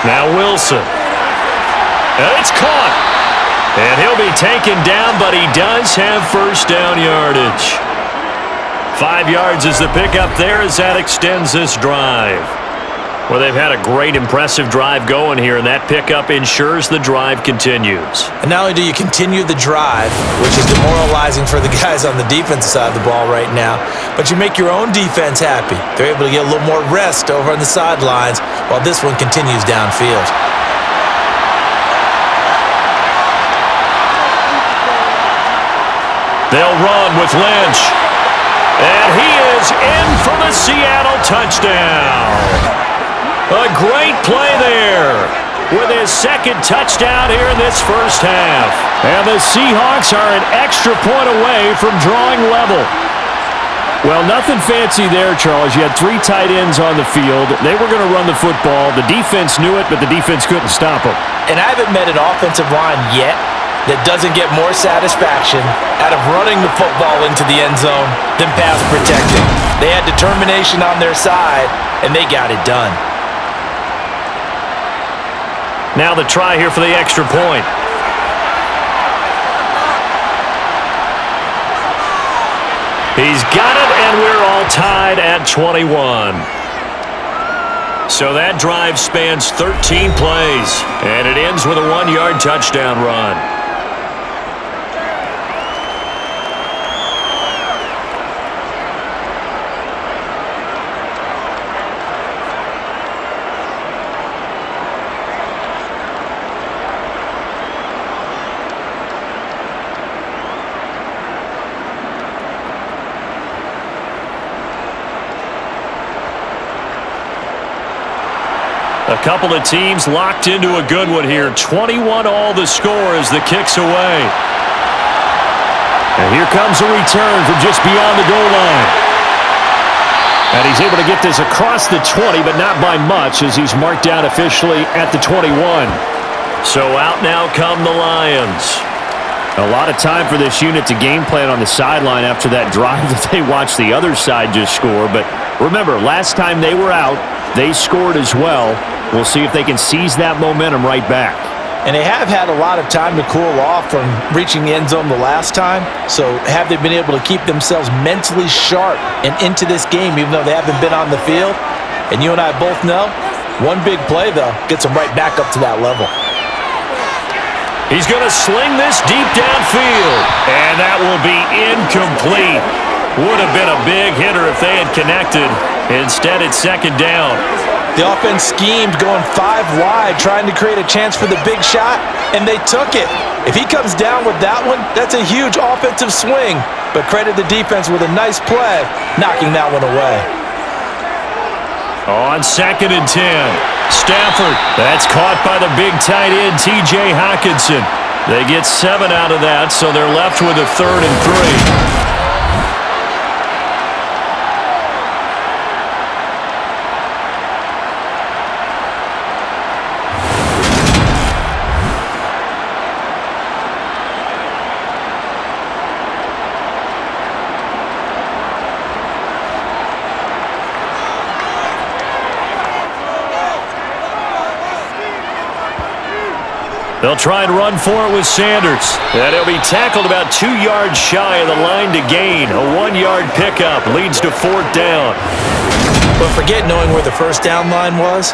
Now Wilson. And it's caught. And he'll be taken down, but he does have first down yardage. 5 yards is the pickup there as that extends this drive. Well, they've had a great, impressive drive going here, and that pickup ensures the drive continues. And not only do you continue the drive, which is demoralizing for the guys on the defensive side of the ball right now, but you make your own defense happy. They're able to get a little more rest over on the sidelines while this one continues downfield. They'll run with Lynch. And he is in for the Seattle touchdown. A great play there with his 2nd touchdown here in this first half. And the Seahawks are an extra point away from drawing level. Well, nothing fancy there, Charles. You had 3 tight ends on the field. They were going to run the football. The defense knew it, but the defense couldn't stop them. And I haven't met an offensive line yet that doesn't get more satisfaction out of running the football into the end zone than pass protecting. They had determination on their side, and they got it done. Now the try here for the extra point. He's got it, and we're all tied at 21. So that drive spans 13 plays, and it ends with a 1-yard touchdown run. A couple of teams locked into a good one here. 21 all the score as the kick's away. And here comes a return from just beyond the goal line. And he's able to get this across the 20, but not by much as he's marked down officially at the 21. So out now come the Lions. A lot of time for this unit to game plan on the sideline after that drive that they watched the other side just score. But remember, last time they were out, they scored as well. We'll see if they can seize that momentum right back. And they have had a lot of time to cool off from reaching the end zone the last time. So have they been able to keep themselves mentally sharp and into this game, even though they haven't been on the field? And you and I both know, one big play, though, gets them right back up to that level. He's going to sling this deep downfield, and that will be incomplete. Would have been a big hitter if they had connected. Instead, it's second down. The offense schemed going 5 wide, trying to create a chance for the big shot, and they took it. If he comes down with that one, that's a huge offensive swing. But credit the defense with a nice play, knocking that one away. On 2nd and 10, Stafford. That's caught by the big tight end, T.J. Hockenson. They get 7 out of that, so they're left with a 3rd and 3. They'll try and run for it with Sanders. And he'll be tackled about 2 yards shy of the line to gain. A 1-yard pickup leads to 4th down. But forget knowing where the first down line was.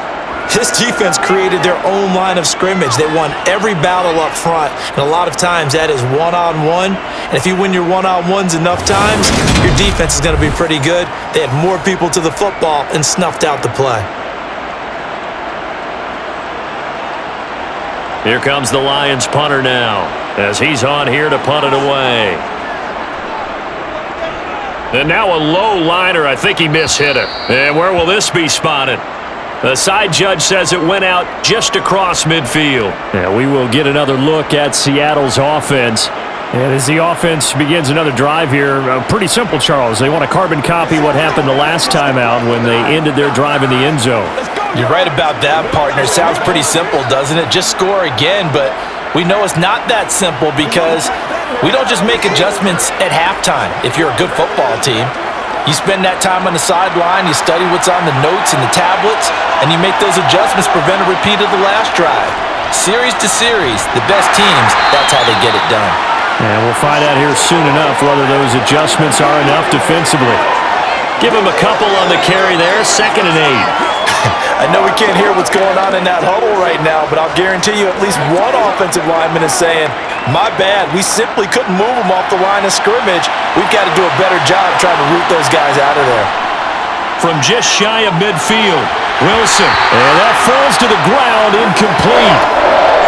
This defense created their own line of scrimmage. They won every battle up front. And a lot of times that is one-on-one. And if you win your one-on-ones enough times, your defense is going to be pretty good. They had more people to the football and snuffed out the play. Here comes the Lions punter now, as he's on here to punt it away. And now a low liner. I think he mishit it. And where will this be spotted? The side judge says it went out just across midfield. Yeah, we will get another look at Seattle's offense. And as the offense begins another drive here, pretty simple, Charles. They want to carbon copy what happened the last time out when they ended their drive in the end zone. You're right about that, partner. Sounds pretty simple, doesn't it? Just score again, but we know it's not that simple because we don't just make adjustments at halftime if you're a good football team. You spend that time on the sideline, you study what's on the notes and the tablets, and you make those adjustments, prevent a repeat of the last drive. Series to series, the best teams, that's how they get it done. And we'll find out here soon enough whether those adjustments are enough defensively. Give him a couple on the carry there, 2nd and 8. I know we can't hear what's going on in that huddle right now, but I'll guarantee you at least one offensive lineman is saying, my bad, we simply couldn't move them off the line of scrimmage. We've got to do a better job trying to root those guys out of there. From just shy of midfield, Wilson. And that falls to the ground, incomplete.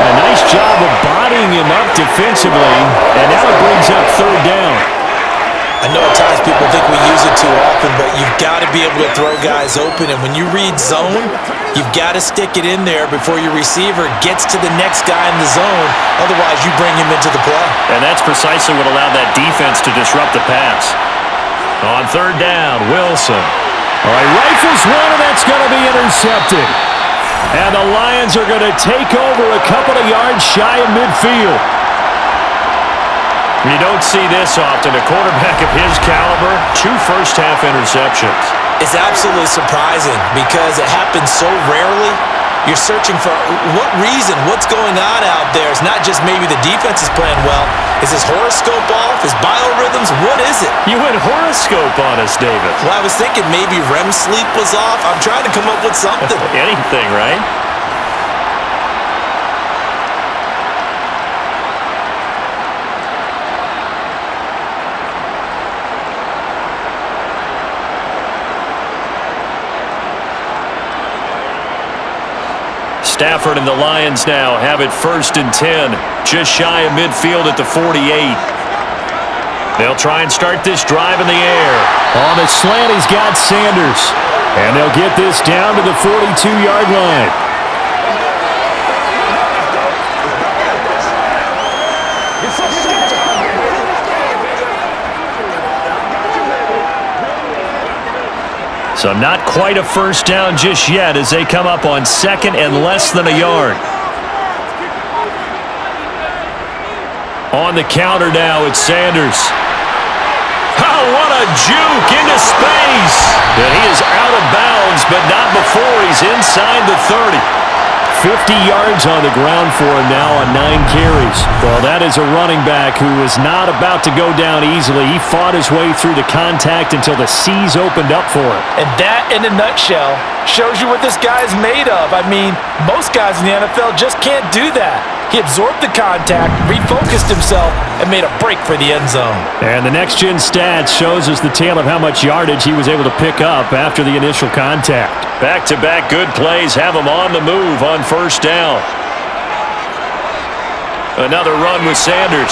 A nice job of bodying him up defensively, and now it brings up 3rd down. I know at times people think we use it too often, but you've got to be able to throw guys open. And when you read zone, you've got to stick it in there before your receiver gets to the next guy in the zone. Otherwise, you bring him into the play. And that's precisely what allowed that defense to disrupt the pass. On 3rd down, Wilson. All right, rifles one, and that's going to be intercepted. And the Lions are going to take over a couple of yards shy of midfield. You don't see this often. A quarterback of his caliber, 2 first-half interceptions. It's absolutely surprising because it happens so rarely. You're searching for what reason, what's going on out there. It's not just maybe the defense is playing well. Is his horoscope off? His biorhythms? What is it? You went horoscope on us, David. Well, I was thinking maybe REM sleep was off. I'm trying to come up with something. Anything, right? Stafford and the Lions now have it 1st and 10, just shy of midfield at the 48. They'll try and start this drive in the air. On the slant, he's got Sanders. And they'll get this down to the 42-yard line. So not quite a first down just yet as they come up on 2nd and less than a yard. On the counter now, it's Sanders. Oh, what a juke into space. And he is out of bounds, but not before he's inside the 30. 50 yards on the ground for him now on 9 carries. Well, that is a running back who is not about to go down easily. He fought his way through the contact until the seas opened up for him. And that, in a nutshell, shows you what this guy is made of. I mean, most guys in the NFL just can't do that. He absorbed the contact, refocused himself, and made a break for the end zone. And the next-gen stats shows us the tale of how much yardage he was able to pick up after the initial contact. Back-to-back good plays have him on the move on first down. Another run with Sanders.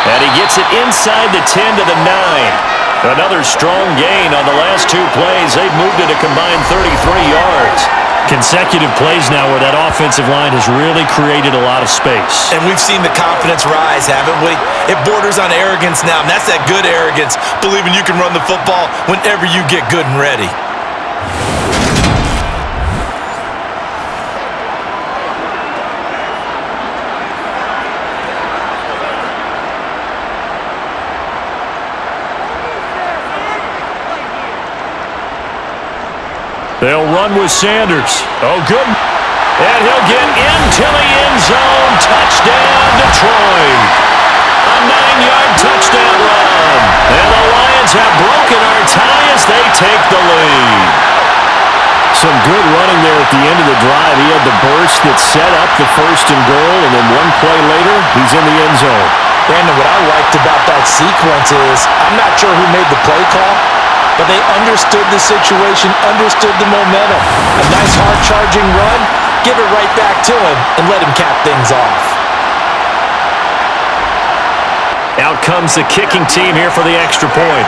And he gets it inside the 10 to the 9. Another strong gain on the last 2 plays. They've moved it a combined 33 yards. Consecutive plays now where that offensive line has really created a lot of space. And we've seen the confidence rise, haven't we? It borders on arrogance now, and that's that good arrogance, believing you can run the football whenever you get good and ready. They'll run with Sanders. Oh, good. And he'll get into the end zone. Touchdown, Detroit. A 9-yard touchdown run. And the Lions have broken our tie as they take the lead. Some good running there at the end of the drive. He had the burst that set up the first and goal, and then one play later, he's in the end zone. Brandon, what I liked about that sequence is I'm not sure who made the play call, but they understood the situation, understood the momentum. A nice hard-charging run, give it right back to him, and let him cap things off. Out comes the kicking team here for the extra point.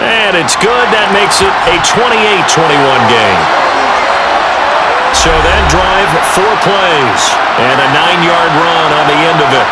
And it's good. That makes it a 28-21 game. So that drive, 4 plays, and a 9-yard run on the end of it.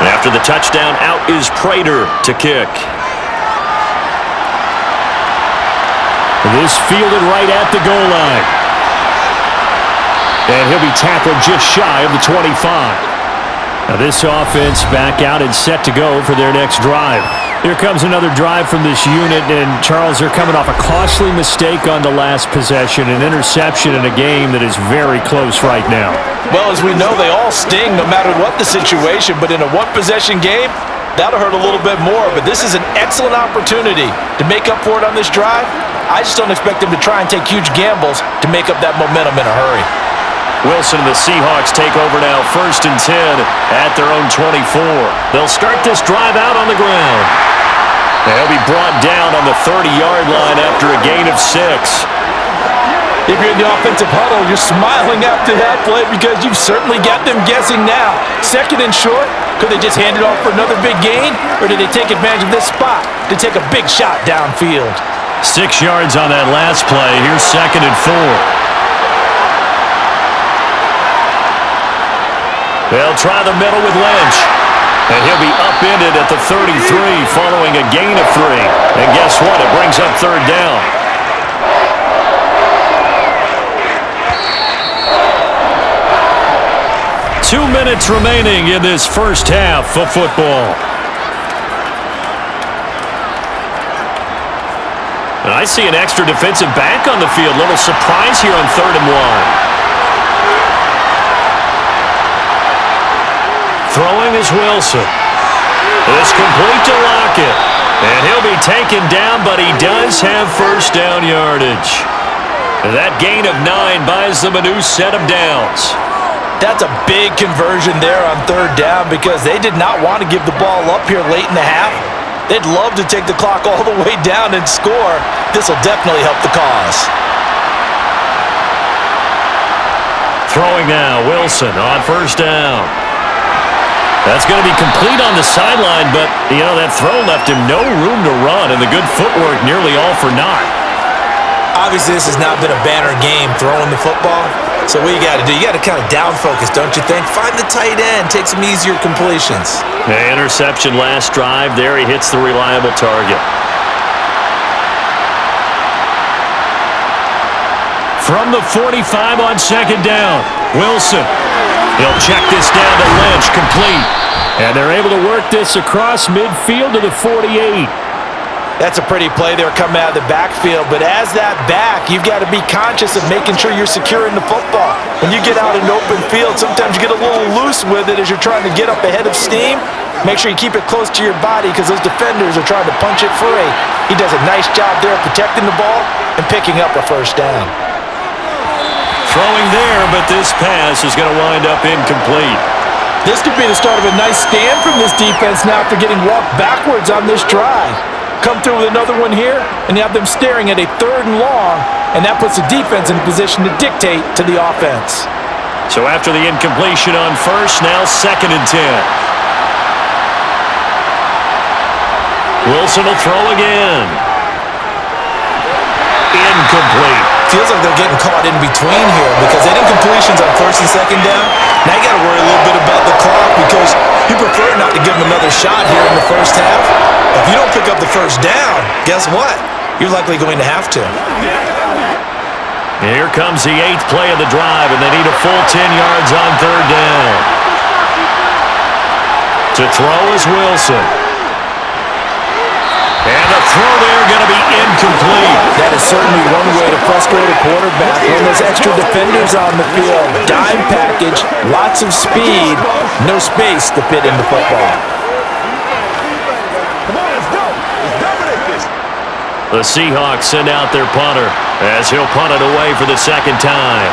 After the touchdown, out is Prater to kick. This fielded right at the goal line. And he'll be tackled just shy of the 25. Now this offense back out and set to go for their next drive. Here comes another drive from this unit, and Charles, they're coming off a costly mistake on the last possession, an interception in a game that is very close right now. Well, as we know, they all sting no matter what the situation, but in a one-possession game, that'll hurt a little bit more. But this is an excellent opportunity to make up for it on this drive. I just don't expect them to try and take huge gambles to make up that momentum in a hurry. Wilson and the Seahawks take over now, 1st and 10 at their own 24. They'll start this drive out on the ground. They'll be brought down on the 30-yard line after a gain of 6. If you're in the offensive huddle, you're smiling after that play because you've certainly got them guessing now. 2nd and short, could they just hand it off for another big gain, or did they take advantage of this spot to take a big shot downfield? 6 yards on that last play. Here's 2nd and 4. They'll try the middle with Lynch. And he'll be upended at the 33 following a gain of 3. And guess what? It brings up 3rd down. Two minutes remaining in this first half of football. And I see an extra defensive back on the field. Little surprise here on 3rd and 1. Throwing is Wilson. It's complete to Lockett. And he'll be taken down, but he does have first down yardage. That gain of 9 buys them a new set of downs. That's a big conversion there on 3rd down because they did not want to give the ball up here late in the half. They'd love to take the clock all the way down and score. This will definitely help the cause. Throwing now, Wilson on 1st down. That's going to be complete on the sideline, but, that throw left him no room to run, and the good footwork nearly all for naught. Obviously, this has not been a banner game throwing the football. So what you got to do, you got to kind of down focus, don't you think? Find the tight end, take some easier completions. Interception last drive. There he hits the reliable target. From the 45 on second down, Wilson. He'll check this down to Lynch, complete. And they're able to work this across midfield to the 48. That's a pretty play there coming out of the backfield, but as that back, you've got to be conscious of making sure you're securing the football. When you get out in open field, sometimes you get a little loose with it as you're trying to get up ahead of steam. Make sure you keep it close to your body because those defenders are trying to punch it free. He does a nice job there protecting the ball and picking up a first down. Throwing there, but this pass is going to wind up incomplete. This could be the start of a nice stand from this defense now after getting walked backwards on this drive. Come through with another one here, and you have them staring at a 3rd and long, and that puts the defense in a position to dictate to the offense. So after the incompletion on first, now 2nd and 10. Wilson will throw again. Incomplete. Feels like they're getting caught in between here because that incompletion's on 1st and 2nd down. Now you got to worry a little bit about the clock because you prefer not to give them another shot here in the first half. If you don't pick up the first down, guess what? You're likely going to have to. Here comes the 8th play of the drive, and they need a full 10 yards on 3rd down. To throw is Wilson. And the throw there going to be incomplete. That is certainly one way to frustrate a quarterback when there's extra defenders on the field. Dime package, lots of speed, no space to fit in the football. The Seahawks send out their punter as he'll punt it away for the 2nd time.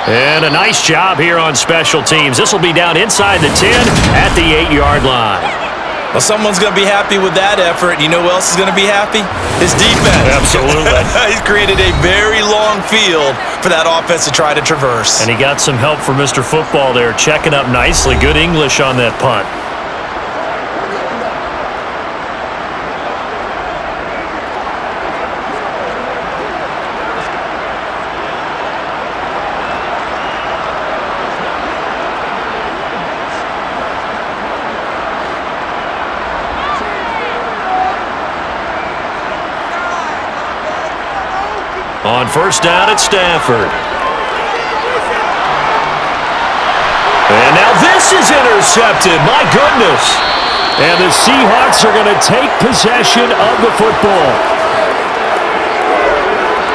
And a nice job here on special teams. This will be down inside the 10 at the 8-yard line. Well, someone's going to be happy with that effort. You know who else is going to be happy? His defense. Absolutely. He's created a very long field for that offense to try to traverse. And he got some help from Mr. Football there, checking up nicely. Good English on that punt. On first down at Stafford. And now this is intercepted. My goodness. And the Seahawks are going to take possession of the football.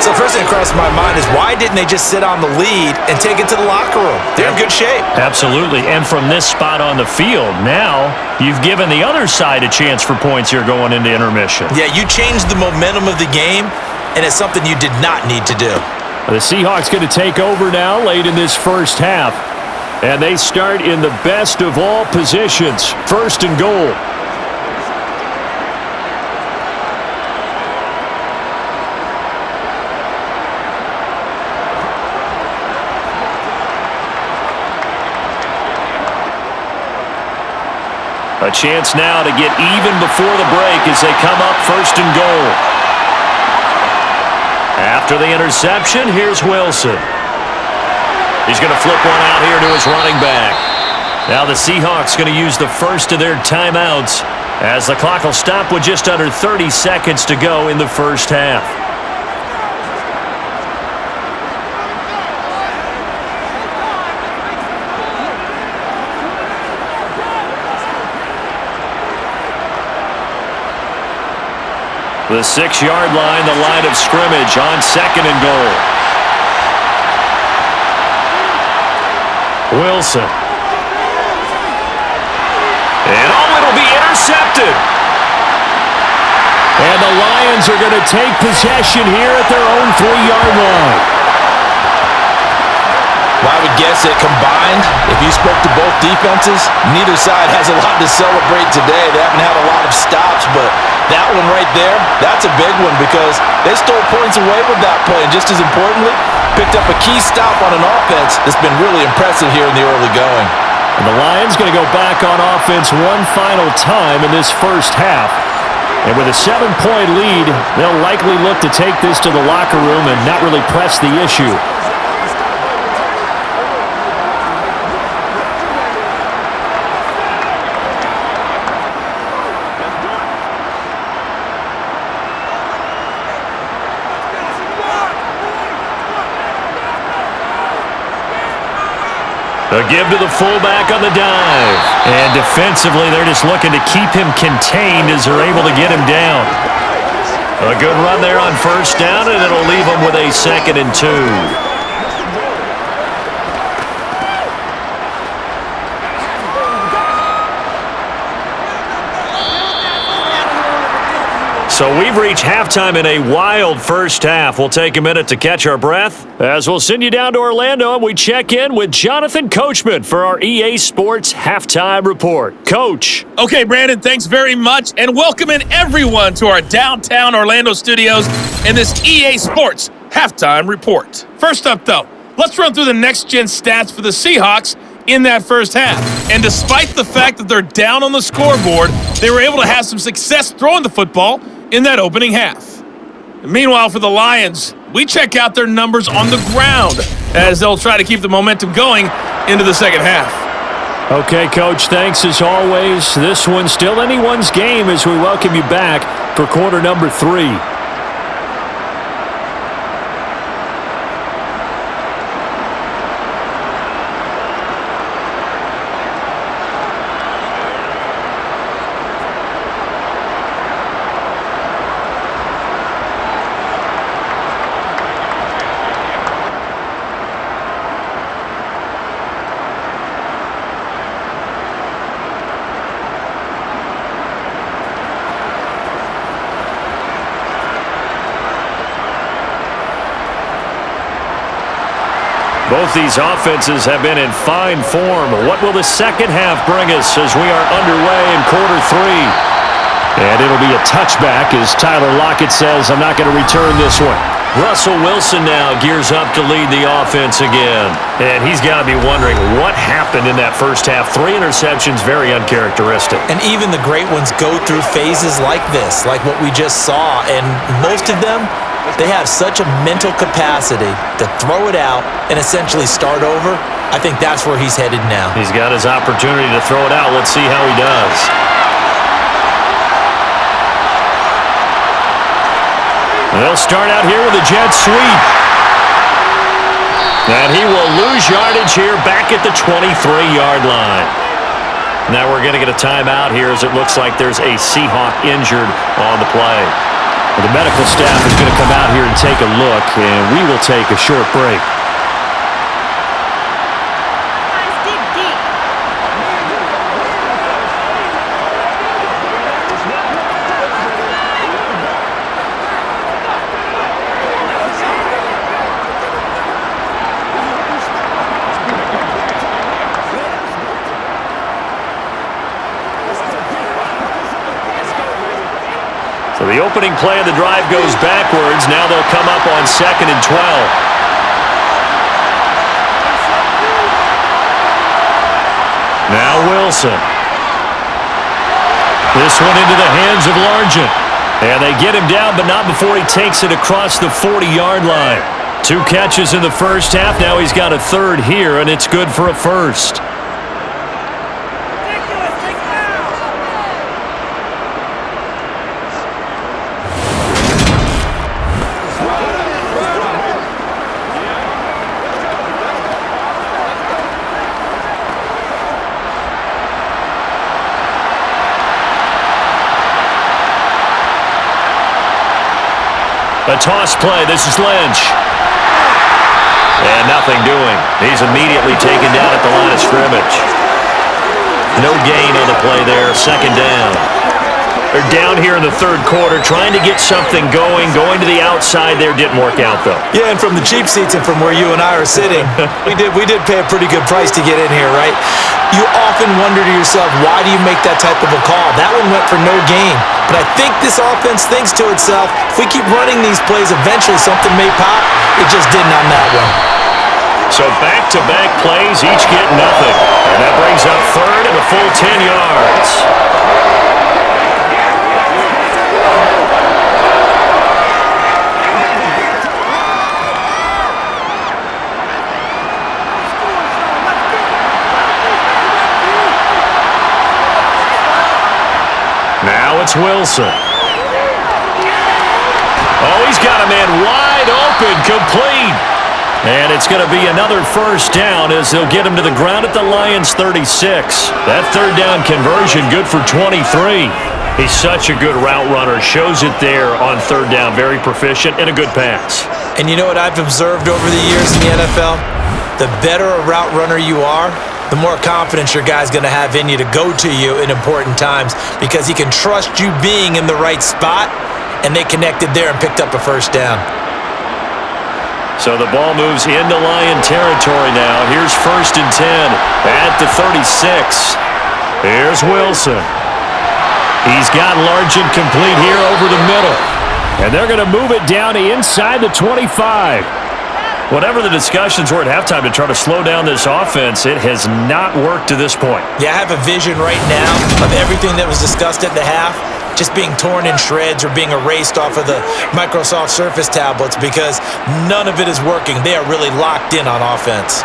So the first thing that crosses my mind is why didn't they just sit on the lead and take it to the locker room? They're in good shape. Absolutely. And from this spot on the field, now you've given the other side a chance for points here going into intermission. Yeah, you changed the momentum of the game, and it's something you did not need to do. The Seahawks going to take over now late in this first half. And they start in the best of all positions. 1st and goal. A chance now to get even before the break as they come up 1st and goal. After the interception, here's Wilson. He's going to flip one out here to his running back. Now the Seahawks going to use the first of their timeouts as the clock will stop with just under 30 seconds to go in the first half. The 6-yard line, the line of scrimmage on 2nd and goal. Wilson. And it'll be intercepted. And the Lions are going to take possession here at their own 3-yard line. Well, I would guess that combined, if you spoke to both defenses, neither side has a lot to celebrate today. They haven't had a lot of stops, but that one right there, that's a big one because they stole points away with that play. And just as importantly, picked up a key stop on an offense that's been really impressive here in the early going. And the Lions going to go back on offense one final time in this first half. And with a 7-point lead, they'll likely look to take this to the locker room and not really press the issue. A give to the fullback on the dive. And defensively, they're just looking to keep him contained as they're able to get him down. A good run there on first down, and it'll leave them with a 2nd and 2. So we've reached halftime in a wild first half. We'll take a minute to catch our breath as we'll send you down to Orlando and we check in with Jonathan Coachman for our EA Sports Halftime Report. Coach. Okay, Brandon, thanks very much, and welcoming everyone to our downtown Orlando studios in this EA Sports Halftime Report. First up, though, let's run through the next-gen stats for the Seahawks in that first half. And despite the fact that they're down on the scoreboard, they were able to have some success throwing the football in that opening half. And meanwhile, for the Lions, we check out their numbers on the ground as they'll try to keep the momentum going into the second half. Okay, Coach, thanks as always. This one's still anyone's game as we welcome you back for quarter number 3. Both these offenses have been in fine form. What will the second half bring us as we are underway in quarter 3? And it'll be a touchback as Tyler Lockett says, I'm not going to return this one. Russell Wilson now gears up to lead the offense again. And he's got to be wondering what happened in that first half. 3 interceptions, very uncharacteristic. And even the great ones go through phases like this, like what we just saw. And most of them, they have such a mental capacity to throw it out and essentially start over. I think that's where he's headed now. He's got his opportunity to throw it out. Let's see how he does. They'll start out here with a jet sweep. And he will lose yardage here back at the 23-yard line. Now we're going to get a timeout here as it looks like there's a Seahawk injured on the play. Well, the medical staff is going to come out here and take a look, and we will take a short break. So the opening play of the drive goes backwards. Now they'll come up on 2nd and 12. Now Wilson. This one into the hands of Largent. And they get him down, but not before he takes it across the 40-yard line. 2 catches in the first half. Now he's got a 3rd here, and it's good for a 1st. A toss play. This is Lynch. And nothing doing. He's immediately taken down at the line of scrimmage. No gain on the play there. 2nd down. They're down here in the 3rd quarter trying to get something going. Going to the outside there didn't work out, though. Yeah, and from the cheap seats and from where you and I are sitting, we did pay a pretty good price to get in here, right? You often wonder to yourself, why do you make that type of a call? That one went for no gain. But I think this offense thinks to itself, if we keep running these plays, eventually something may pop. It just didn't on that one. So back-to-back plays, each get nothing. And that brings up third and a full 10 yards. Now it's Wilson. Oh, he's got a man wide open, complete. And it's going to be another first down as they'll get him to the ground at the Lions' 36. That third down conversion good for 23. He's such a good route runner. Shows it there on third down. Very proficient and a good pass. And you know what I've observed over the years in the NFL? The better a route runner you are, the more confidence your guy's going to have in you to go to you in important times because he can trust you being in the right spot, and they connected there and picked up a first down. So the ball moves into Lion territory now. Here's 1st and 10 at the 36. Here's Wilson. He's got large and complete here over the middle. And they're going to move it down inside the 25. Whatever the discussions were at halftime to try to slow down this offense, it has not worked to this point. Yeah, I have a vision right now of everything that was discussed at the half just being torn in shreds or being erased off of the Microsoft Surface tablets because none of it is working. They are really locked in on offense.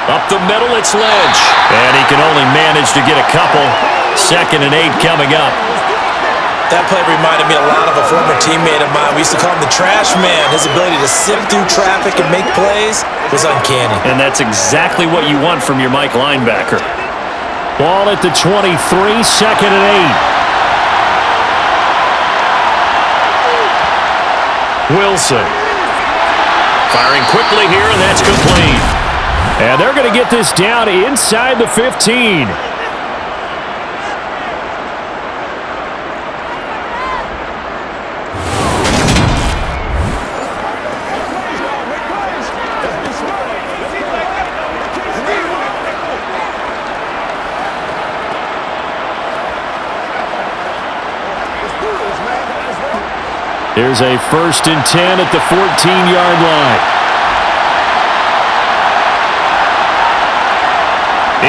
Up the middle, it's Lynch. And he can only manage to get a couple. 2nd and 8 coming up. That play reminded me a lot of a former teammate of mine. We used to call him the trash man. His ability to sift through traffic and make plays was uncanny. And that's exactly what you want from your Mike linebacker. Ball at the 23, 2nd and 8. Wilson. Firing quickly here, and that's complete. And they're going to get this down inside the 15. Here's a 1st and 10 at the 14-yard line.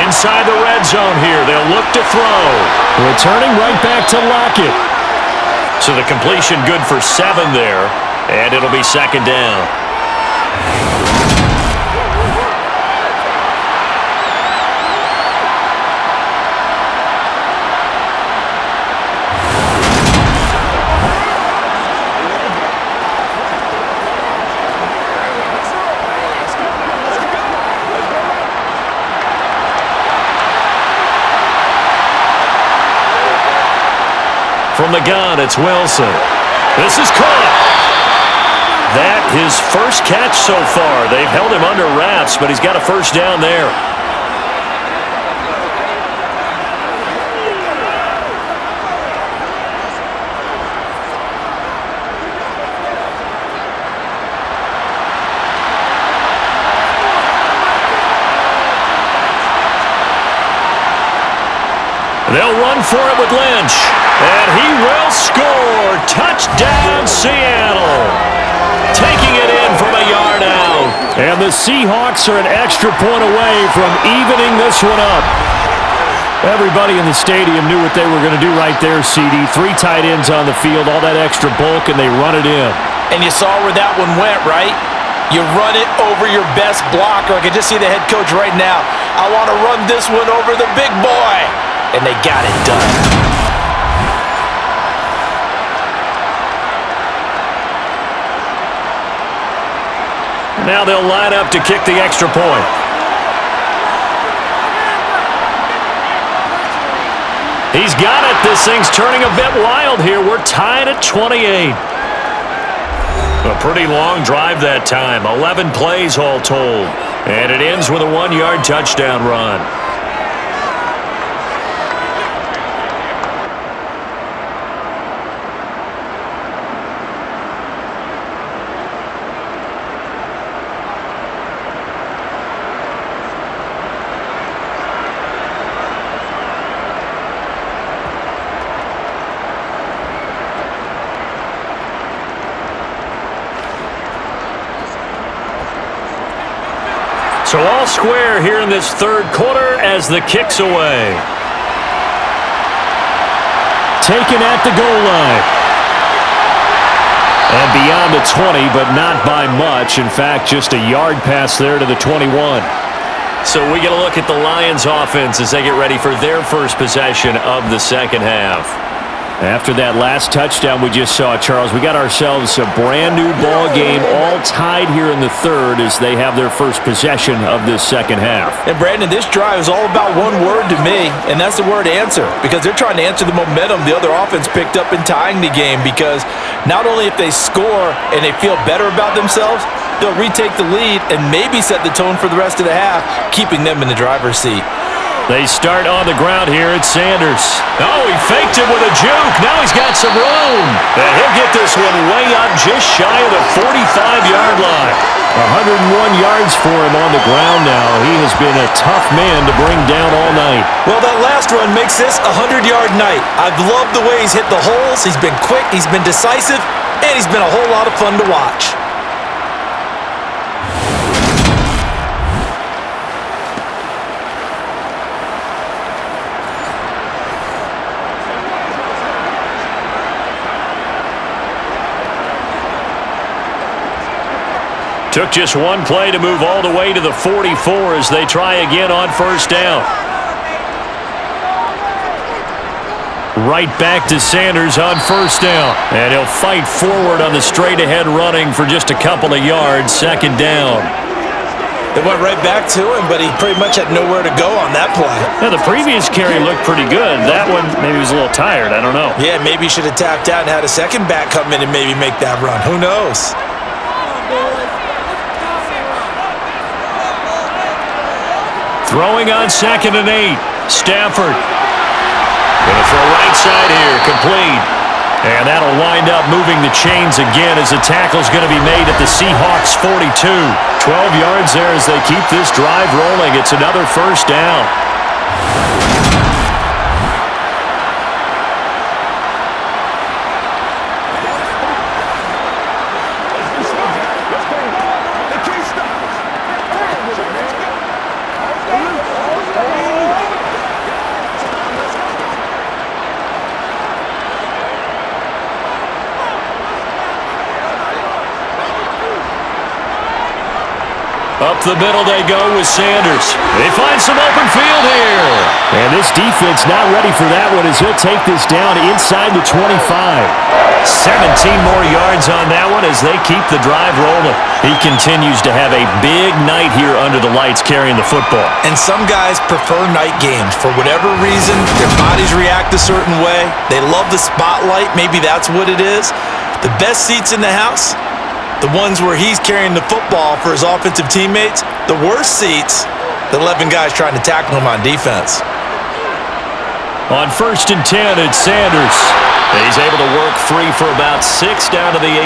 Inside the red zone here, they'll look to throw. Returning right back to Lockett. So the completion good for 7 there, and it'll be 2nd down. From the gun, it's Wilson. This is caught. That his first catch so far. They've held him under wraps, but he's got a first down there. They'll run for it with Lynch. And he will score. Touchdown, Seattle. Taking it in from a yard out. And the Seahawks are an extra point away from evening this one up. Everybody in the stadium knew what they were going to do right there, CD. 3 tight ends on the field, all that extra bulk, and they run it in. And you saw where that one went, right? You run it over your best blocker. I can just see the head coach right now. I want to run this one over the big boy. And they got it done. Now they'll line up to kick the extra point. He's got it. This thing's turning a bit wild here. We're tied at 28. A pretty long drive that time. 11 plays all told. And it ends with a 1-yard touchdown run. So all square here in this third quarter as the kick's away. Taken at the goal line. And beyond the 20, but not by much. In fact, just a yard pass there to the 21. So we get a look at the Lions offense as they get ready for their first possession of the second half. After that last touchdown we just saw, Charles, we got ourselves a brand new ball game, all tied here in the third as they have their first possession of this second half. And Brandon, this drive is all about one word to me, and that's the word answer, because they're trying to answer the momentum the other offense picked up in tying the game, because not only if they score and they feel better about themselves, they'll retake the lead and maybe set the tone for the rest of the half, keeping them in the driver's seat. They start on the ground here at Sanders. Oh, he faked it with a juke. Now he's got some room. And he'll get this one way up just shy of the 45-yard line. 101 yards for him on the ground now. He has been a tough man to bring down all night. Well, that last run makes this a 100-yard night. I've loved the way he's hit the holes. He's been quick, he's been decisive, and he's been a whole lot of fun to watch. Took just one play to move all the way to the 44 as they try again on first down. Right back to Sanders on first down. And he'll fight forward on the straight-ahead running for just a couple of yards, second down. They went right back to him, but he pretty much had nowhere to go on that play. Now, the previous carry looked pretty good. That one, maybe he was a little tired. I don't know. Yeah, maybe he should have tapped out and had a second back come in and maybe make that run. Who knows? Throwing on 2nd and 8. Stafford. Going to throw right side here. Complete. And that'll wind up moving the chains again as the tackle's going to be made at the Seahawks 42. 12 yards there as they keep this drive rolling. It's another first down. Up the middle they go with Sanders. They find some open field here. And this defense not ready for that one as he'll take this down inside the 25. 17 more yards on that one as they keep the drive rolling. He continues to have a big night here under the lights carrying the football. And some guys prefer night games. For whatever reason, their bodies react a certain way. They love the spotlight. Maybe that's what it is. The best seats in the house, the ones where he's carrying the football for his offensive teammates. The worst seats, the 11 guys trying to tackle him on defense. On 1st and 10, it's Sanders. He's able to work free for about 6 down to the 18.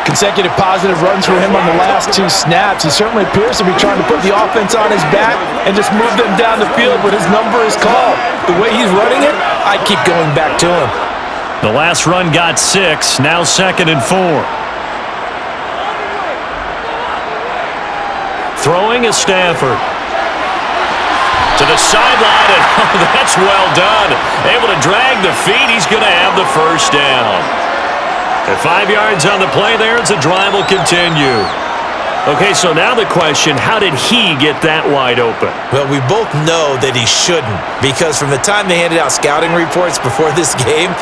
Consecutive positive runs for him on the last 2 snaps. He certainly appears to be trying to put the offense on his back and just move them down the field when his number is called. The way he's running it, I keep going back to him. The last run got 6, now 2nd and 4. Throwing is Stafford. To the sideline, and oh, that's well done. Able to drag the feet, he's going to have the first down. And 5 yards on the play there as the drive will continue. Okay, so now the question, how did he get that wide open? Well, we both know that he shouldn't, because from the time they handed out scouting reports before this game,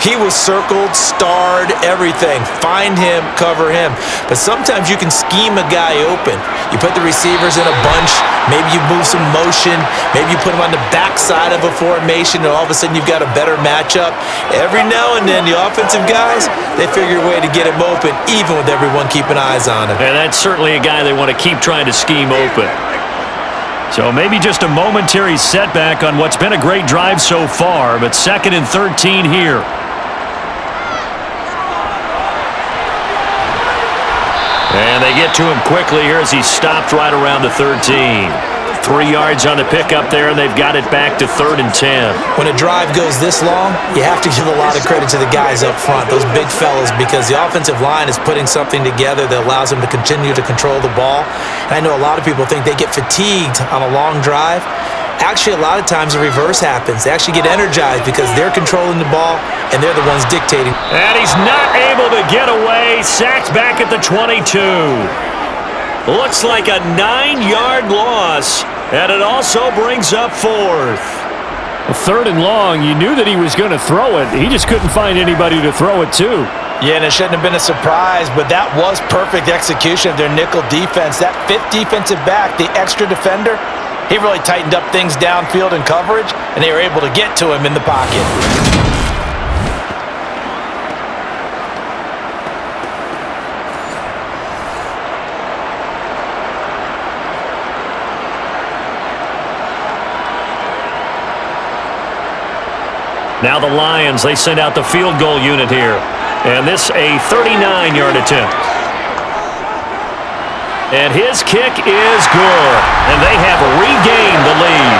he was circled, starred, everything. Find him, cover him. But sometimes you can scheme a guy open. You put the receivers in a bunch, maybe you move some motion, maybe you put him on the backside of a formation, and all of a sudden you've got a better matchup. Every now and then, the offensive guys, they figure a way to get him open, even with everyone keeping eyes on him. And that's certainly a guy they want to keep trying to scheme open. So maybe just a momentary setback on what's been a great drive so far, but 2nd and 13 here. And they get to him quickly here as he stopped right around the 13. 3 yards on the pickup there, and they've got it back to 3rd and 10. When a drive goes this long, you have to give a lot of credit to the guys up front, those big fellas, because the offensive line is putting something together that allows them to continue to control the ball. And I know a lot of people think they get fatigued on a long drive. Actually, a lot of times the reverse happens. They actually get energized because they're controlling the ball and they're the ones dictating. And he's not able to get away. Sacked back at the 22. Looks like a 9-yard loss, and it also brings up 4th. 3rd and long, you knew that he was going to throw it. He just couldn't find anybody to throw it to. Yeah, and it shouldn't have been a surprise, but that was perfect execution of their nickel defense. That 5th defensive back, the extra defender, he really tightened up things downfield in coverage, and they were able to get to him in the pocket. Now the Lions, they send out the field goal unit here. And this a 39-yard attempt. And his kick is good. And they have regained the lead.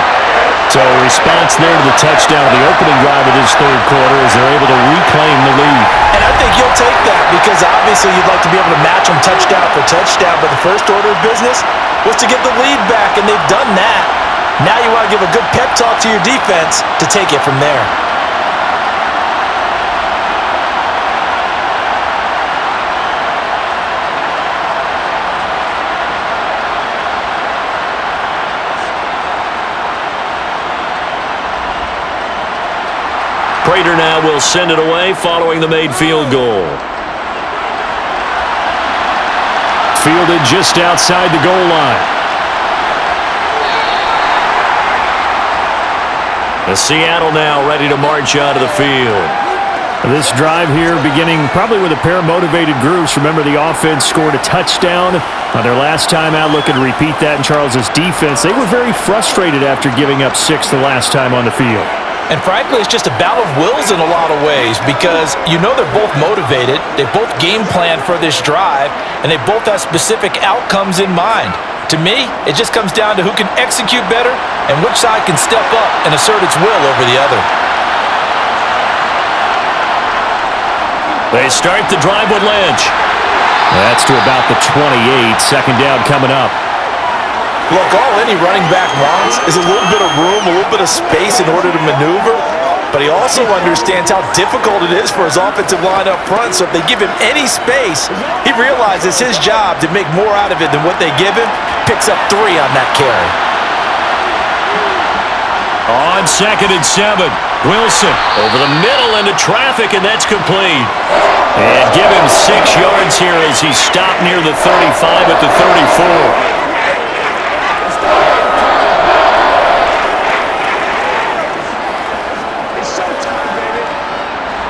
So a response there to the touchdown of the opening drive of this 3rd quarter as they're able to reclaim the lead. And I think you'll take that because obviously you'd like to be able to match them touchdown for touchdown, but the first order of business was to get the lead back, and they've done that. Now you want to give a good pep talk to your defense to take it from there. Prater now will send it away following the made field goal. Fielded just outside the goal line. The Seattle now ready to march out of the field. This drive here beginning probably with a pair of motivated groups. Remember, the offense scored a touchdown on their last time out. Looking to repeat that in Charles's defense. They were very frustrated after giving up 6 the last time on the field. And frankly, it's just a battle of wills in a lot of ways because you know they're both motivated, they both game plan for this drive, and they both have specific outcomes in mind. To me, it just comes down to who can execute better and which side can step up and assert its will over the other. They start the drive with Lynch. That's to about the 28, 2nd down coming up. Look, all any running back wants is a little bit of room, a little bit of space in order to maneuver, but he also understands how difficult it is for his offensive line up front, so if they give him any space, he realizes his job to make more out of it than what they give him, picks up 3 on that carry. On 2nd and 7, Wilson over the middle into traffic, and that's complete. And give him 6 yards here as he stopped near the 35 at the 34.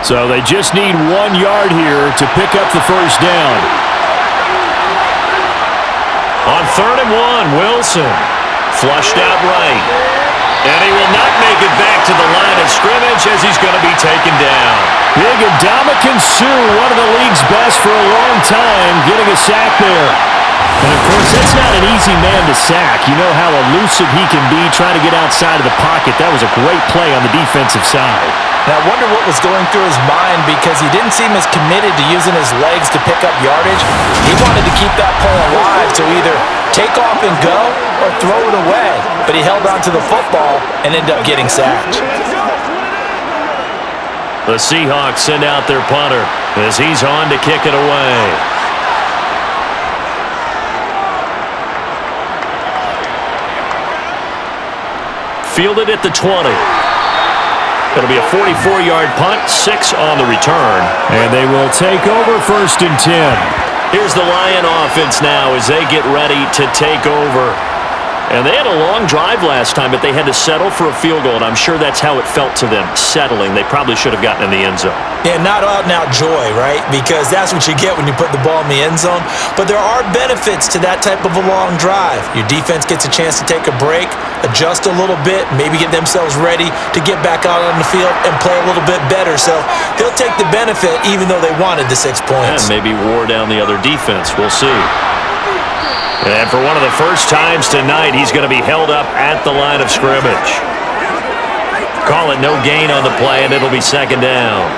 So they just need 1 yard here to pick up the 1st down. On 3rd and 1, Wilson flushed out right. And he will not make it back to the line of scrimmage as he's going to be taken down. Big Ndamukong Suh, one of the league's best for a long time, getting a sack there. And, of course, that's not an easy man to sack. You know how elusive he can be trying to get outside of the pocket. That was a great play on the defensive side. And I wonder what was going through his mind because he didn't seem as committed to using his legs to pick up yardage. He wanted to keep that play alive to either take off and go or throw it away. But he held on to the football and ended up getting sacked. The Seahawks send out their punter as he's on to kick it away. Fielded at the 20. It'll be a 44-yard punt, 6 on the return. And they will take over 1st and 10. Here's the Lion offense now as they get ready to take over. And they had a long drive last time, but they had to settle for a field goal, and I'm sure that's how it felt to them, settling. They probably should have gotten in the end zone. Yeah, not out-and-out joy, right? Because that's what you get when you put the ball in the end zone. But there are benefits to that type of a long drive. Your defense gets a chance to take a break, adjust a little bit, maybe get themselves ready to get back out on the field and play a little bit better. So they'll take the benefit even though they wanted the 6 points. And maybe wore down the other defense. We'll see. And for one of the first times tonight, he's going to be held up at the line of scrimmage. Call it no gain on the play, and it'll be second down.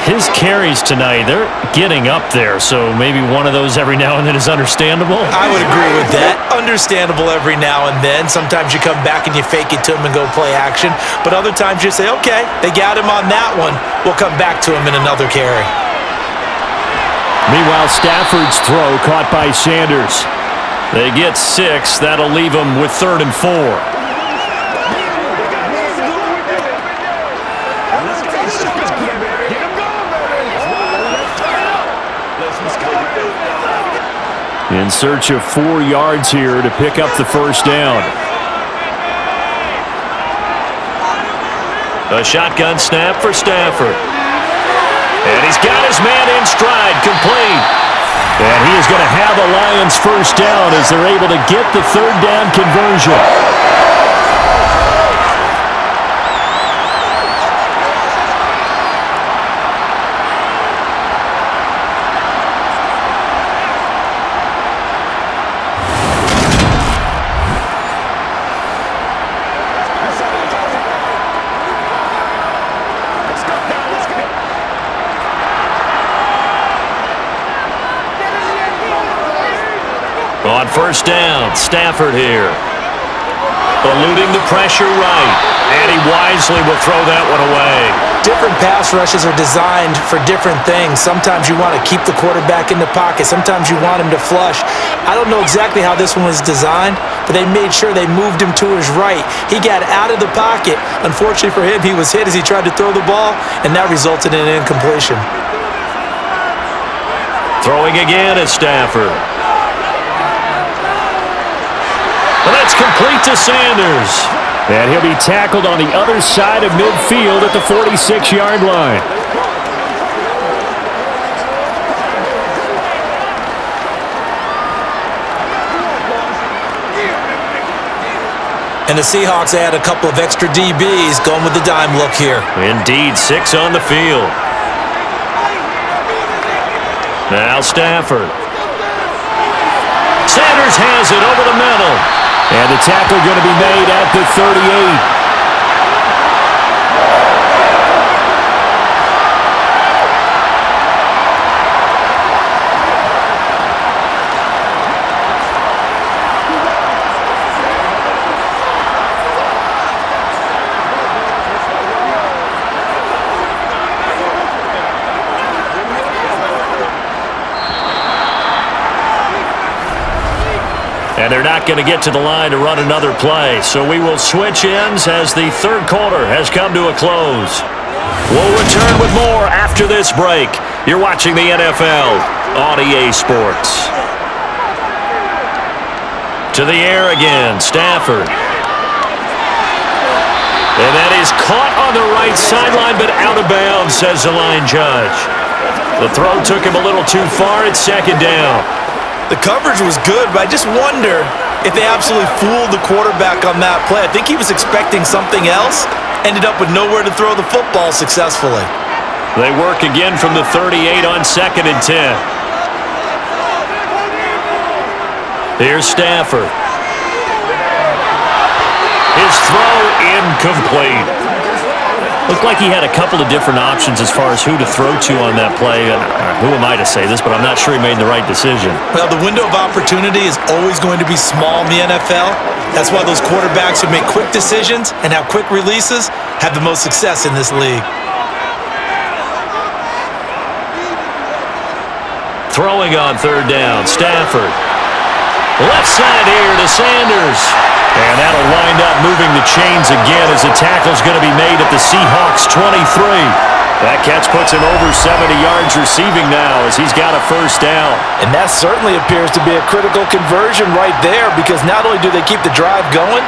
His carries tonight, they're getting up there, so maybe one of those every now and then is understandable. I would agree with that. Understandable every now and then. Sometimes you come back and you fake it to him and go play action. But other times you say, okay, they got him on that one. We'll come back to him in another carry. Meanwhile, Stafford's throw caught by Sanders. They get 6. That'll leave them with 3rd and 4. In search of 4 yards here to pick up the first down. A shotgun snap for Stafford. And he's got his man in stride, complete. And he is going to have a Lions first down as they're able to get the 3rd down conversion. On first down, Stafford here. Eluding the pressure right. And he wisely will throw that one away. Different pass rushes are designed for different things. Sometimes you want to keep the quarterback in the pocket. Sometimes you want him to flush. I don't know exactly how this one was designed, but they made sure they moved him to his right. He got out of the pocket. Unfortunately for him, he was hit as he tried to throw the ball, and that resulted in an incompletion. Throwing again at Stafford. And that's complete to Sanders. And he'll be tackled on the other side of midfield at the 46-yard line. And the Seahawks add a couple of extra DBs going with the dime look here. Indeed, 6 on the field. Now Stafford. Sanders has it over the middle. And the tackle going to be made at the 38. And they're not going to get to the line to run another play. So we will switch ends as the third quarter has come to a close. We'll return with more after this break. You're watching the NFL on EA Sports. To the air again, Stafford. And that is caught on the right sideline, but out of bounds, says the line judge. The throw took him a little too far. It's second down. The coverage was good, but I just wonder if they absolutely fooled the quarterback on that play. I think he was expecting something else, ended up with nowhere to throw the football successfully. They work again from the 38 on 2nd and 10. Here's Stafford. His throw incomplete. Looked like he had a couple of different options as far as who to throw to on that play. And who am I to say this, but I'm not sure he made the right decision. Well, the window of opportunity is always going to be small in the NFL. That's why those quarterbacks who make quick decisions and have quick releases have the most success in this league. Throwing on third down, Stafford. Left side here to Sanders. And that'll wind up moving the chains again as the tackle's going to be made at the Seahawks 23. That catch puts him over 70 yards receiving now as he's got a first down. And that certainly appears to be a critical conversion right there, because not only do they keep the drive going,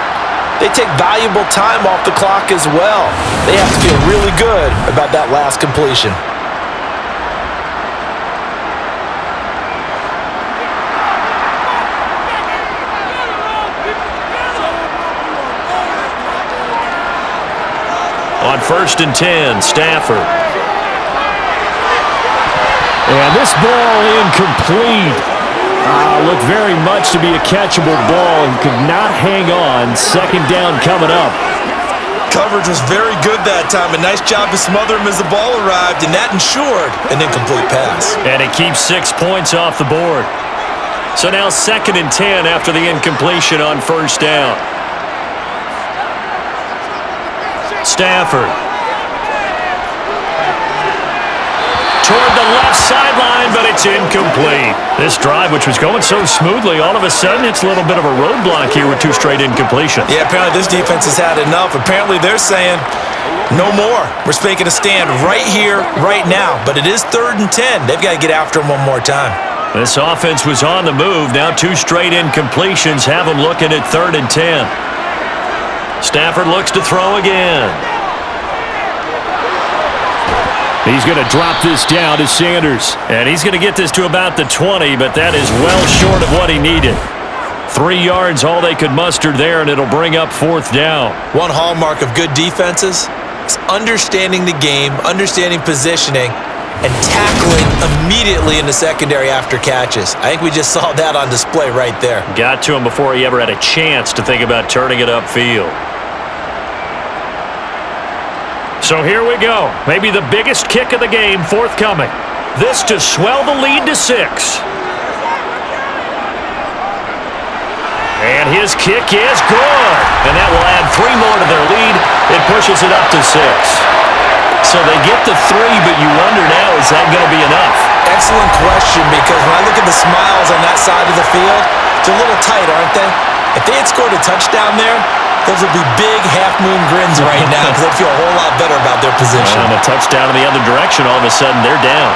they take valuable time off the clock as well. They have to feel really good about that last completion. On 1st and 10, Stafford. And this ball incomplete. Looked very much to be a catchable ball and could not hang on. Second down coming up. Coverage was very good that time. A nice job to smother him as the ball arrived, and that ensured an incomplete pass. And it keeps 6 points off the board. So now 2nd and 10 after the incompletion on first down. Stafford. Toward the left sideline, but it's incomplete. This drive, which was going so smoothly, all of a sudden it's a little bit of a roadblock here with 2 straight incompletions. Yeah, apparently this defense has had enough. Apparently they're saying, no more. We're making a stand right here, right now. But it is 3rd and 10. They've got to get after him one more time. This offense was on the move. Now 2 straight incompletions have them looking at 3rd and 10. Stafford looks to throw again. He's going to drop this down to Sanders. And he's going to get this to about the 20, but that is well short of what he needed. 3 yards, all they could muster there, and it'll bring up 4th down. One hallmark of good defenses is understanding the game, understanding positioning, and tackling immediately in the secondary after catches. I think we just saw that on display right there. Got to him before he ever had a chance to think about turning it upfield. So here we go. Maybe the biggest kick of the game forthcoming. This to swell the lead to 6. And his kick is good. And that will add 3 more to their lead. It pushes it up to 6. So they get to 3, but you wonder now, is that going to be enough? Excellent question, because when I look at the smiles on that side of the field, they're a little tight, aren't they? If they had scored a touchdown there, those would be big half-moon grins right now because they'd feel a whole lot better about their position. And a touchdown in the other direction, all of a sudden they're down.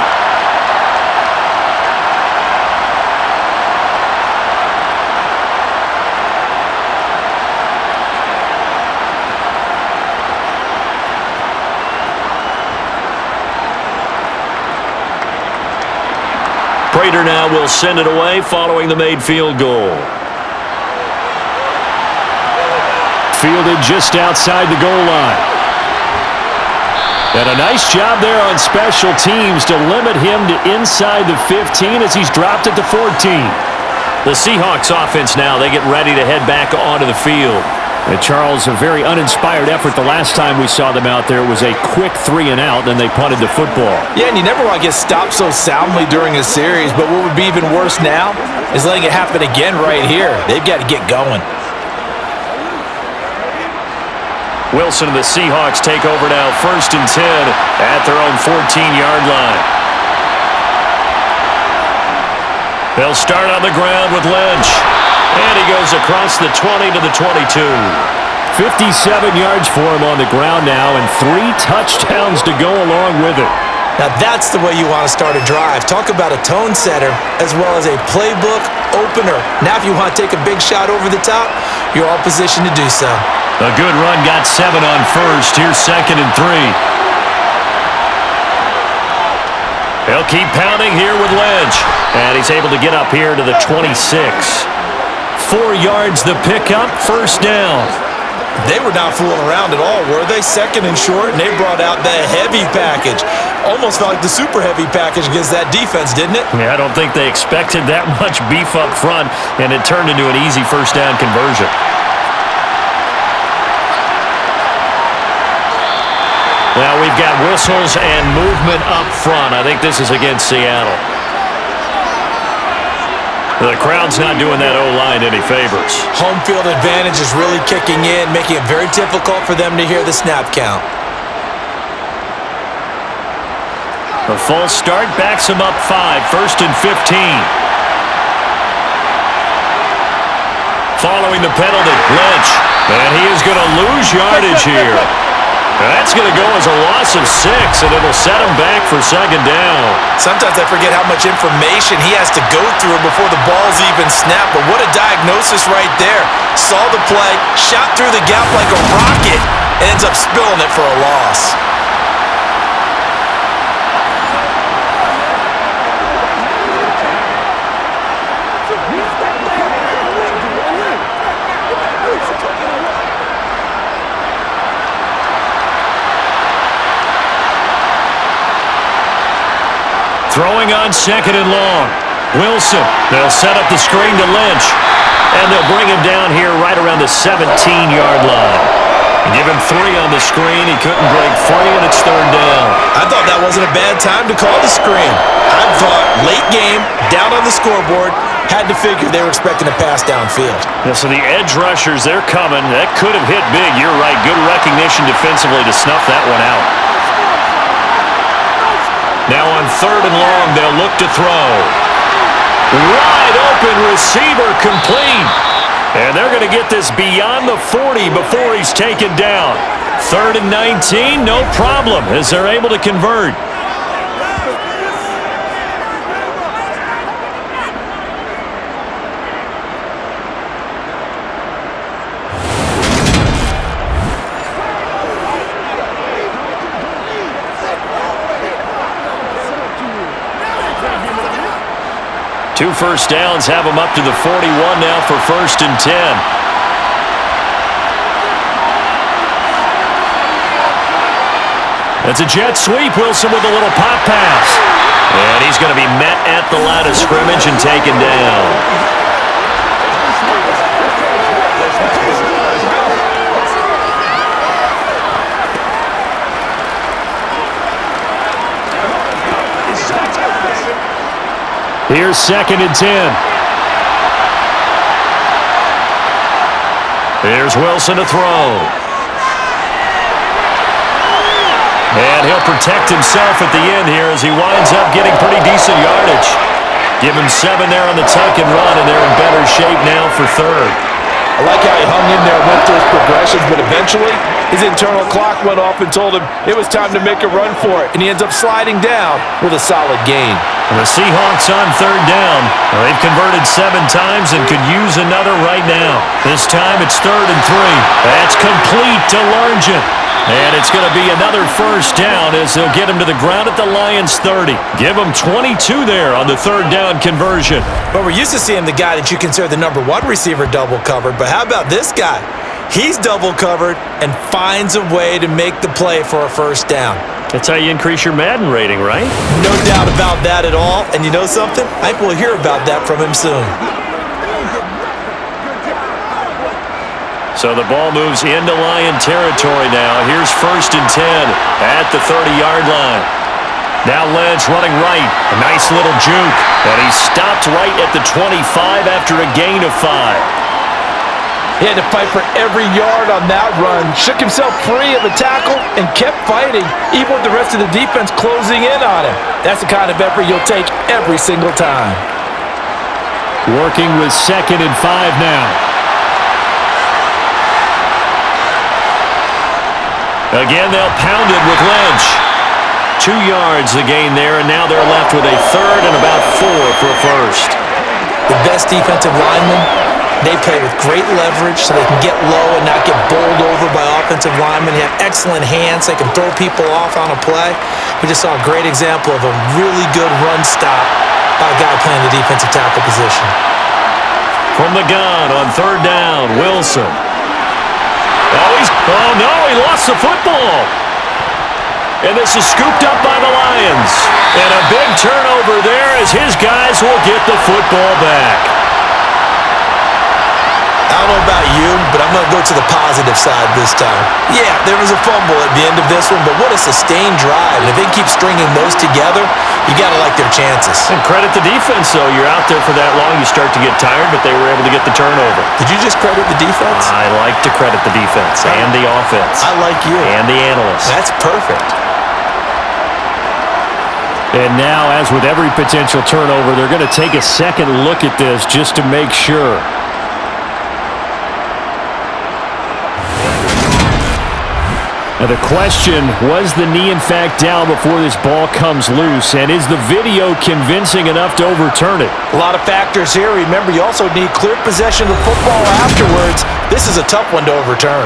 Prater now will send it away following the made field goal. Fielded just outside the goal line. And a nice job there on special teams to limit him to inside the 15 as he's dropped it to 14. The Seahawks offense now, they get ready to head back onto the field. And Charles, a very uninspired effort the last time we saw them out there. It was a quick 3 and out, and they punted the football. Yeah, and you never want to get stopped so soundly during a series, but what would be even worse now is letting it happen again right here. They've got to get going. Wilson and the Seahawks take over now, 1st and 10 at their own 14-yard line. They'll start on the ground with Lynch. And he goes across the 20 to the 22. 57 yards for him on the ground now, and 3 touchdowns to go along with it. Now that's the way you want to start a drive. Talk about a tone setter as well as a playbook opener. Now if you want to take a big shot over the top, you're all positioned to do so. A good run got 7 on first. Here's 2nd and 3. They'll keep pounding here with Lynch. And he's able to get up here to the 26. 4 yards the pickup, 1st down. They were not fooling around at all, were they? 2nd and short, and they brought out the heavy package. Almost felt like the super heavy package against that defense, didn't it? Yeah, I don't think they expected that much beef up front, and it turned into an easy 1st down conversion. Now we've got whistles and movement up front. I think this is against Seattle. The crowd's not doing that O-line any favors. Home field advantage is really kicking in, making it very difficult for them to hear the snap count. A false start backs him up 5, 1st and 15. Following the penalty, Lynch. And he is going to lose yardage here. That's going to go as a loss of 6, and it'll set him back for 2nd down. Sometimes I forget how much information he has to go through before the ball's even snapped, but what a diagnosis right there. Saw the play, shot through the gap like a rocket, and ends up spilling it for a loss. Throwing on 2nd and long. Wilson, they'll set up the screen to Lynch. And they'll bring him down here right around the 17-yard line. Give him 3 on the screen. He couldn't break free, and it's 3rd down. I thought that wasn't a bad time to call the screen. I thought late game, down on the scoreboard, had to figure they were expecting a pass downfield. Yeah, so the edge rushers, they're coming. That could have hit big. You're right. Good recognition defensively to snuff that one out. Now on 3rd and long, they'll look to throw. Wide open receiver complete. And they're going to get this beyond the 40 before he's taken down. 3rd and 19, no problem, as they're able to convert. Two first downs have them up to the 41 now for 1st and 10. That's a jet sweep. Wilson with a little pop pass. And he's going to be met at the line of scrimmage and taken down. Here's 2nd and 10. Here's Wilson to throw. And he'll protect himself at the end here as he winds up getting pretty decent yardage. Give him 7 there on the tuck and run, and they're in better shape now for 3rd. I like how he hung in there, went through his progressions, but eventually his internal clock went off and told him it was time to make a run for it, and he ends up sliding down with a solid gain. And the Seahawks on 3rd down. Well, they've converted 7 times and could use another right now. This time it's 3rd and 3. That's complete to Largent. And it's going to be another first down as they'll get him to the ground at the Lions' 30. Give him 22 there on the 3rd down conversion. But we're used to seeing the guy that you consider the number 1 receiver double covered. But how about this guy? He's double covered and finds a way to make the play for a first down. That's how you increase your Madden rating, right? No doubt about that at all. And you know something? I think we'll hear about that from him soon. So the ball moves into Lion territory now. Here's 1st and 10 at the 30-yard line. Now Lynch running right. A nice little juke. And he stopped right at the 25 after a gain of 5. He had to fight for every yard on that run. Shook himself free of the tackle and kept fighting, even with the rest of the defense closing in on him. That's the kind of effort you'll take every single time. Working with 2nd and 5 now. Again, they'll pound it with Lynch. 2 yards the gain there, and now they're left with a 3rd and about 4 for a first. The best defensive linemen, they play with great leverage so they can get low and not get bowled over by offensive linemen. They have excellent hands. They can throw people off on a play. We just saw a great example of a really good run stop by a guy playing the defensive tackle position. From the gun on 3rd down, Wilson. Oh, no, he lost the football. And this is scooped up by the Lions. And a big turnover there as his guys will get the football back. I don't know about you, but I'm going to go to the positive side this time. Yeah, there was a fumble at the end of this one, but what a sustained drive. And if they keep stringing those together, you got to like their chances. And credit the defense, though. You're out there for that long, you start to get tired, but they were able to get the turnover. Did you just credit the defense? I like to credit the defense and the offense. I like you. And the analysts. That's perfect. And now, as with every potential turnover, they're going to take a second look at this just to make sure. Now the question, was the knee in fact down before this ball comes loose? And is the video convincing enough to overturn it? A lot of factors here. Remember, you also need clear possession of the football afterwards. This is a tough one to overturn.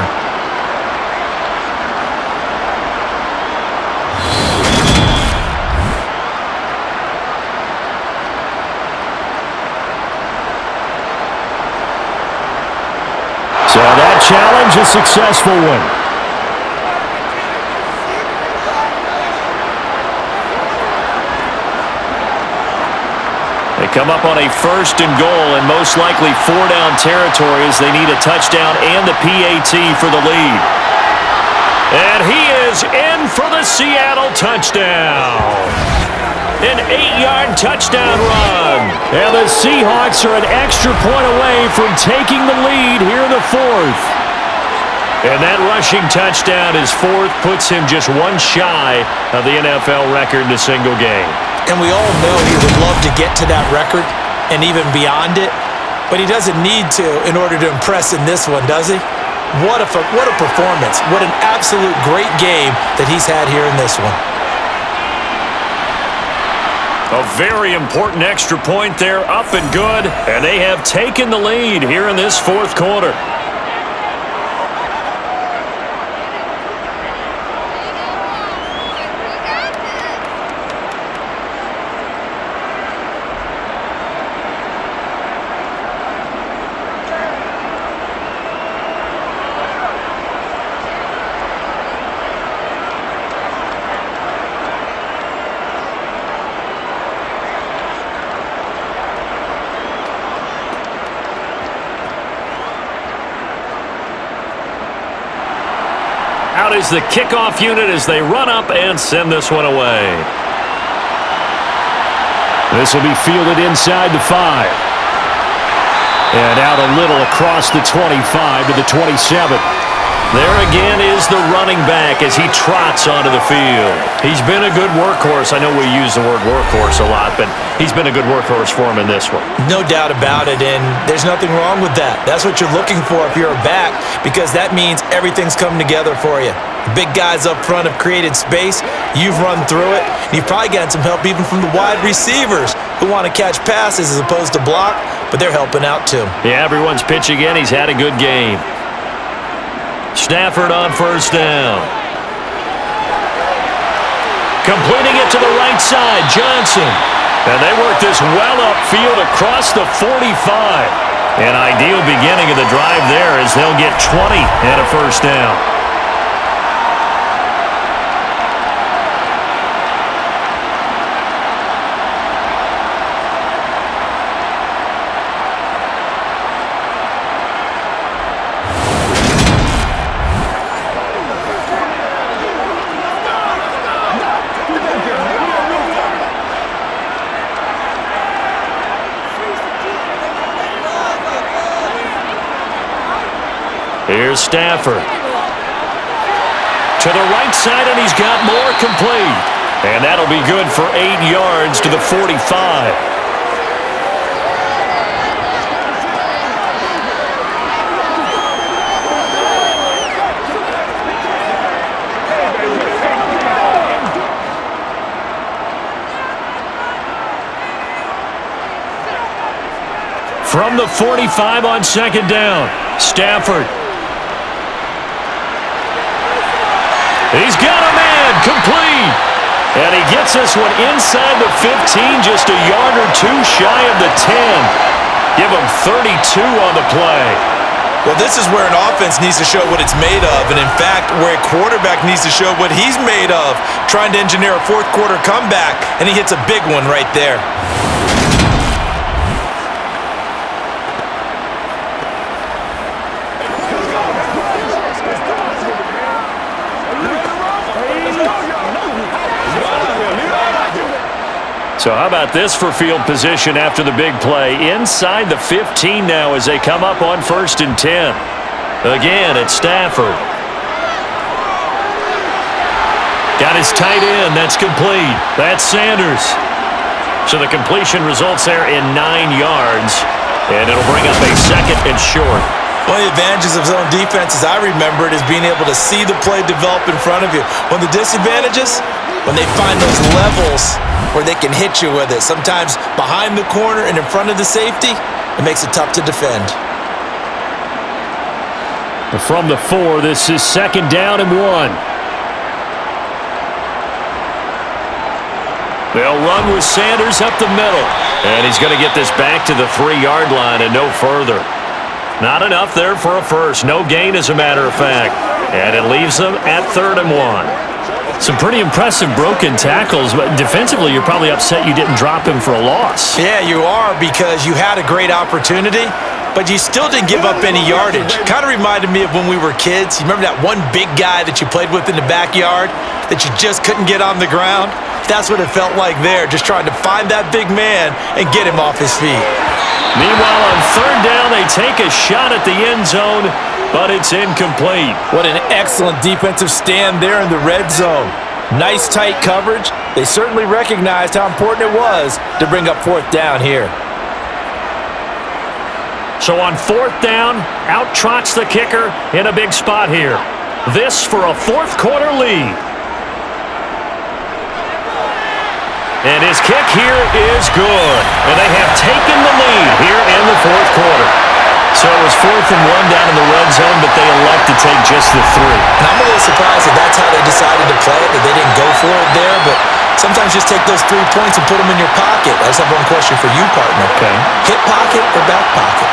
So that challenge, a successful one. They come up on a 1st and goal and most likely 4-down territory as they need a touchdown and the PAT for the lead. And he is in for the Seattle touchdown. An 8-yard touchdown run. And the Seahawks are an extra point away from taking the lead here in the 4th. And that rushing touchdown, his 4th, puts him just one shy of the NFL record in a single game. And we all know he would love to get to that record and even beyond it, but he doesn't need to in order to impress in this one, does he? What a performance. What an absolute great game that he's had here in this one. A very important extra point there, up and good, and they have taken the lead here in this 4th quarter. Out is the kickoff unit as they run up and send this one away. This will be fielded inside the 5. And out a little across the 25 to the 27. There again is the running back as he trots onto the field. He's been a good workhorse. I know we use the word workhorse a lot, but he's been a good workhorse for him in this one. No doubt about it, and there's nothing wrong with that. That's what you're looking for if you're a back, because that means everything's coming together for you. The big guys up front have created space. You've run through it. And you've probably gotten some help even from the wide receivers who want to catch passes as opposed to block, but they're helping out too. Yeah, everyone's pitching in. He's had a good game. Stafford on 1st down. Completing it to the right side, Johnson. And they work this well upfield across the 45. An ideal beginning of the drive there as they'll get 20 and a 1st down. Here's Stafford. To the right side, and he's got more complete. And that'll be good for 8 yards to the 45. From the 45 on 2nd down, Stafford. He's got a man, complete. And he gets this one inside the 15, just a yard or two shy of the 10. Give him 32 on the play. Well, this is where an offense needs to show what it's made of, and in fact, where a quarterback needs to show what he's made of, trying to engineer a 4th quarter comeback, and he hits a big one right there. So how about this for field position after the big play? Inside the 15 now as they come up on 1st and 10. Again, it's Stafford. Got his tight end. That's complete. That's Sanders. So the completion results there in 9 yards. And it'll bring up a 2nd and short. One of the advantages of zone defense, as I remember it, is being able to see the play develop in front of you. One of the disadvantages, when they find those levels where they can hit you with it, sometimes behind the corner and in front of the safety, it makes it tough to defend. From the 4, this is 2nd down and 1. They'll run with Sanders up the middle. And he's going to get this back to the 3-yard line and no further. Not enough there for a first. No gain, as a matter of fact. And it leaves them at 3rd and 1. Some pretty impressive broken tackles, but defensively you're probably upset you didn't drop him for a loss. Yeah, you are, because you had a great opportunity, but you still didn't give up any yardage. Kind of reminded me of when we were kids. You remember that one big guy that you played with in the backyard that you just couldn't get on the ground? That's what it felt like there, just trying to find that big man and get him off his feet. Meanwhile, on third down, they take a shot at the end zone, but it's incomplete. What an excellent defensive stand there in the red zone. Nice tight coverage. They certainly recognized how important it was to bring up fourth down here. So on fourth down, out trots the kicker in a big spot here. This for a fourth quarter lead. And his kick here is good. And they have taken the lead here in the fourth quarter. So it was 4th and 1 down in the red zone, but they elect to take just the 3. And I'm a little surprised that that's how they decided to play it, that they didn't go for it there. But sometimes just take those 3 points and put them in your pocket. I just have one question for you, partner. Okay. Hip pocket or back pocket?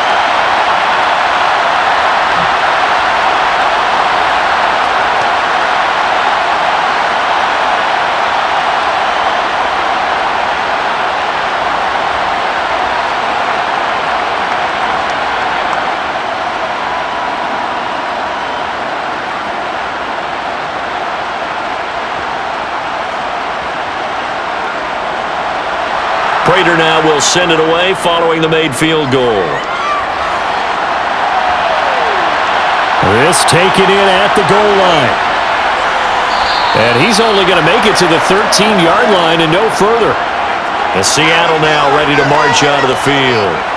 Prater now will send it away following the made field goal. This taken in at the goal line. And he's only going to make it to the 13-yard line and no further. And Seattle now ready to march out of the field.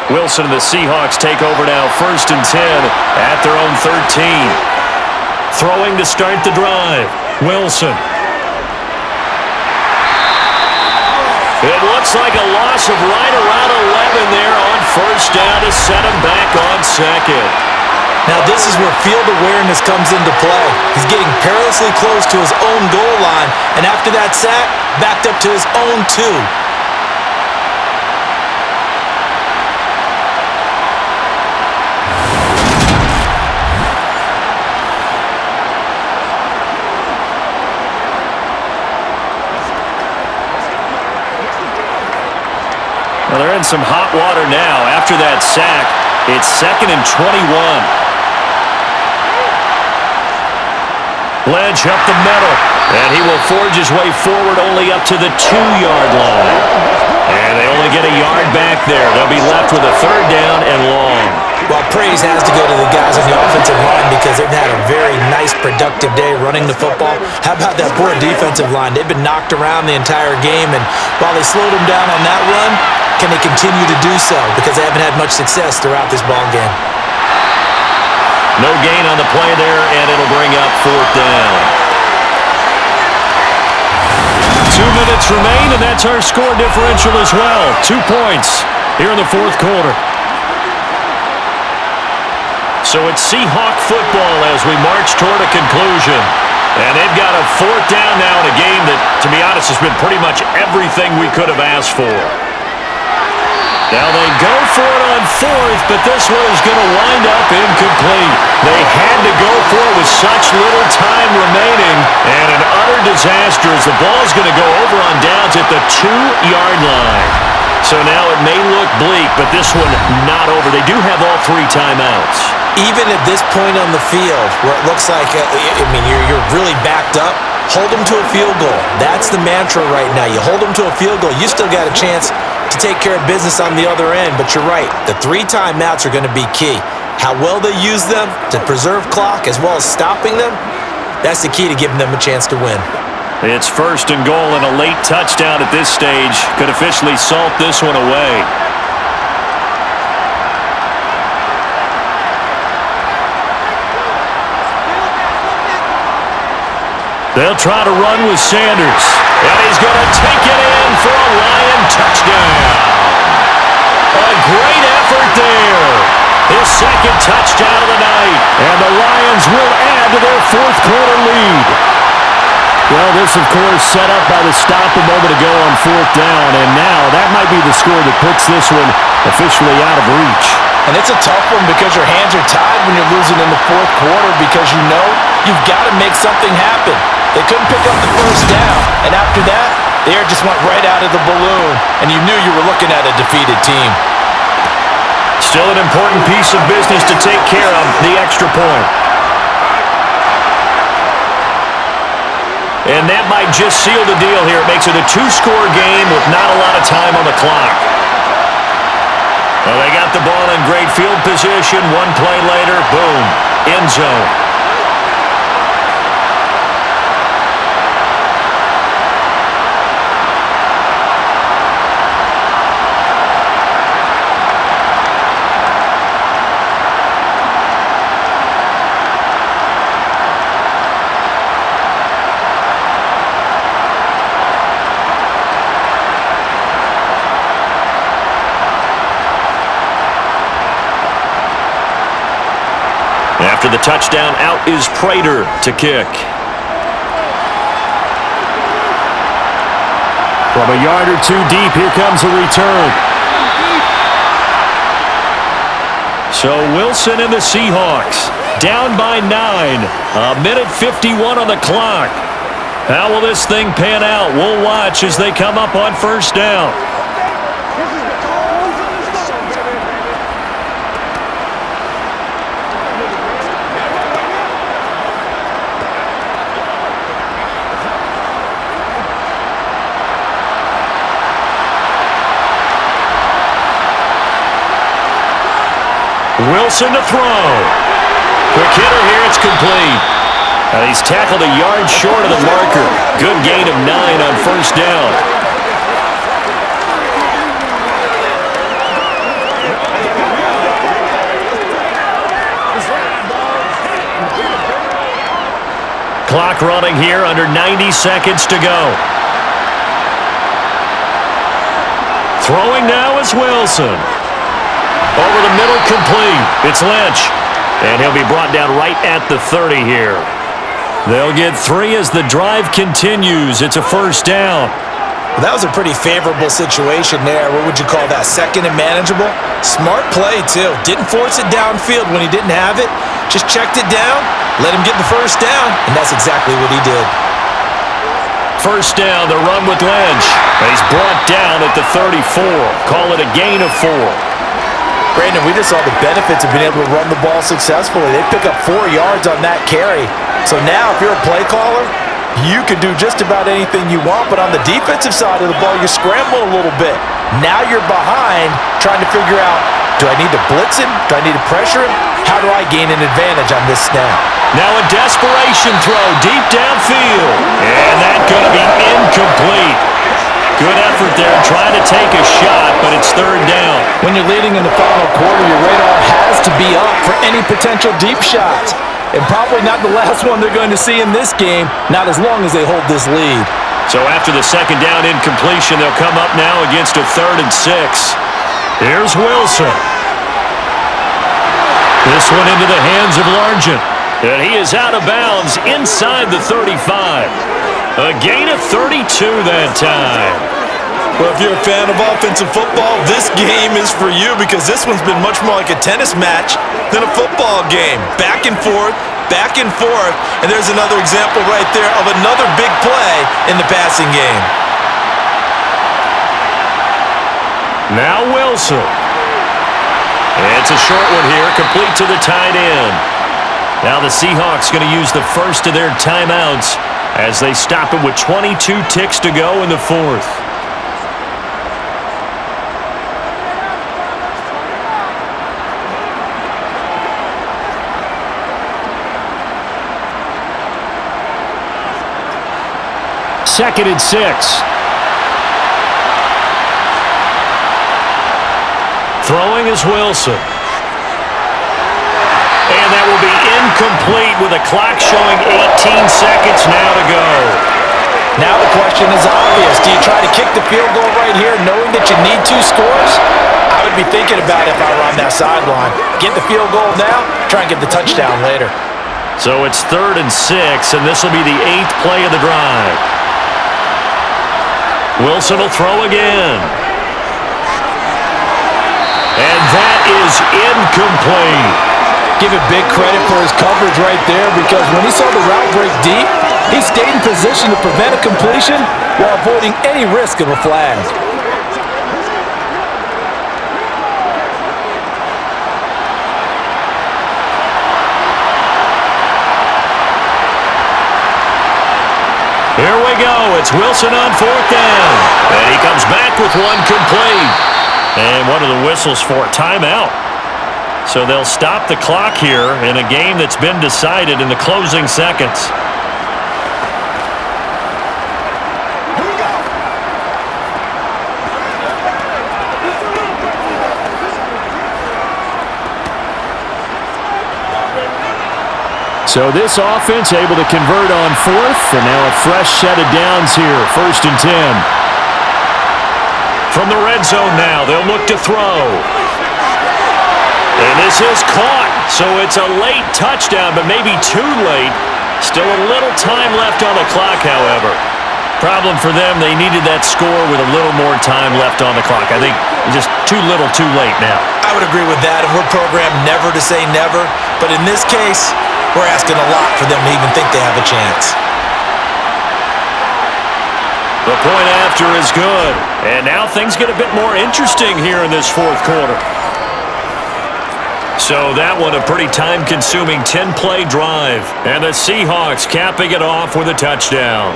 Wilson and the Seahawks take over now, 1st and 10 at their own 13. Throwing to start the drive. Wilson. It looks like a loss of right around 11 there on 1st down to set him back on 2nd. Now this is where field awareness comes into play. He's getting perilously close to his own goal line, and after that sack, backed up to his own 2. Well, they're in some hot water now. After that sack, it's 2nd and 21. Ledge up the middle, and he will forge his way forward only up to the 2-yard line. And they only get a yard back there. They'll be left with a 3rd down and long. Well, praise has to go to the guys on the offensive line because they've had a very nice, productive day running the football. How about that poor defensive line? They've been knocked around the entire game, and while they slowed them down on that run, can they continue to do so? Because they haven't had much success throughout this ball game. No gain on the play there, and it'll bring up 4th down. 2 minutes remain, and that's our score differential as well. 2 points here in the 4th quarter. So it's Seahawk football as we march toward a conclusion. And they've got a 4th down now in a game that, to be honest, has been pretty much everything we could have asked for. Now they go for it on 4th, but this one is going to wind up incomplete. They had to go for it with such little time remaining, and an utter disaster as the ball's going to go over on downs at the 2-yard line. So now it may look bleak, but this one not over. They do have all 3 timeouts. Even at this point on the field, where it looks like, you're really backed up, hold them to a field goal. That's the mantra right now. You hold them to a field goal, you still got a chance to take care of business on the other end. But you're right, the 3 timeouts are going to be key. How well they use them to preserve clock as well as stopping them, that's the key to giving them a chance to win. It's 1st and goal, and a late touchdown at this stage could officially salt this one away. They'll try to run with Sanders, and he's going to take it in for a Lion touchdown. A great effort there. His second touchdown of the night. And the Lions will add to their fourth quarter lead. Well, this, of course, set up by the stop a moment ago on fourth down. And now that might be the score that puts this one officially out of reach. And it's a tough one because your hands are tied when you're losing in the fourth quarter because you know you've got to make something happen. They couldn't pick up the first down. And after that, the air just went right out of the balloon. And you knew you were looking at a defeated team. Still an important piece of business to take care of, the extra point. And that might just seal the deal here. It makes it a two-score game with not a lot of time on the clock. Well, they got the ball in great field position. One play later, boom, end zone. After the touchdown, out is Prater to kick. From a yard or two deep, here comes a return. So Wilson and the Seahawks down by 9. A minute 51 on the clock. How will this thing pan out? We'll watch as they come up on first down. Wilson to throw. Quick hitter here, it's complete. He's tackled a yard short of the marker. Good gain of 9 on first down. Clock running here, under 90 seconds to go. Throwing now is Wilson. Over the middle, complete. It's Lynch. And he'll be brought down right at the 30 here. They'll get 3 as the drive continues. It's a first down. Well, that was a pretty favorable situation there. What would you call that? Second and manageable? Smart play, too. Didn't force it downfield when he didn't have it. Just checked it down, let him get the first down, and that's exactly what he did. First down, the run with Lynch. He's brought down at the 34. Call it a gain of 4. Brandon, we just saw the benefits of being able to run the ball successfully. They pick up 4 yards on that carry. So now, if you're a play caller, you can do just about anything you want. But on the defensive side of the ball, you're scrambling a little bit. Now you're behind, trying to figure out, do I need to blitz him? Do I need to pressure him? How do I gain an advantage on this snap? Now a desperation throw deep downfield. And that's going to be incomplete. Good effort there, trying to take a shot, but it's third down. When you're leading in the final quarter, your radar has to be up for any potential deep shots. And probably not the last one they're going to see in this game, not as long as they hold this lead. So after the second down incompletion, they'll come up now against a 3rd and 6. Here's Wilson. This one into the hands of Largent. And he is out of bounds inside the 35. A gain of 32 that time. Well, if you're a fan of offensive football, this game is for you because this one's been much more like a tennis match than a football game. Back and forth, and there's another example right there of another big play in the passing game. Now Wilson. It's a short one here, complete to the tight end. Now the Seahawks going to use the first of their timeouts as they stop it with 22 ticks to go in the 4th. Second and 6. Throwing is Wilson. And that will be incomplete with a clock showing 18 seconds now to go. Now the question is obvious. Do you try to kick the field goal right here knowing that you need 2 scores? I I would be thinking about it if I were on that sideline. Get the field goal now, try and get the touchdown later. So it's 3rd and 6, and this will be the 8th play of the drive. Wilson will throw again. And that is incomplete. Give it big credit for his coverage right there, because when he saw the route break deep, he stayed in position to prevent a completion while avoiding any risk of a flag. Here we go. It's Wilson on 4th down. And he comes back with one complete. And one of the whistles for a timeout. So they'll stop the clock here in a game that's been decided in the closing seconds. So this offense able to convert on 4th, and now a fresh set of downs here, 1st and 10. From the red zone now, they'll look to throw. And this is caught, so it's a late touchdown, but maybe too late. Still a little time left on the clock, however. Problem for them, they needed that score with a little more time left on the clock. I think just too little, too late now. I would agree with that, and we're programmed never to say never. But in this case, we're asking a lot for them to even think they have a chance. The point after is good. And now things get a bit more interesting here in this 4th quarter. So that one a pretty time-consuming 10-play drive. And the Seahawks capping it off with a touchdown.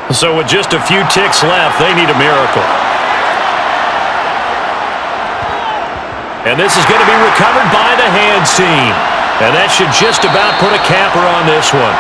So with just a few ticks left, they need a miracle. And this is going to be recovered by the hands team. And that should just about put a capper on this one.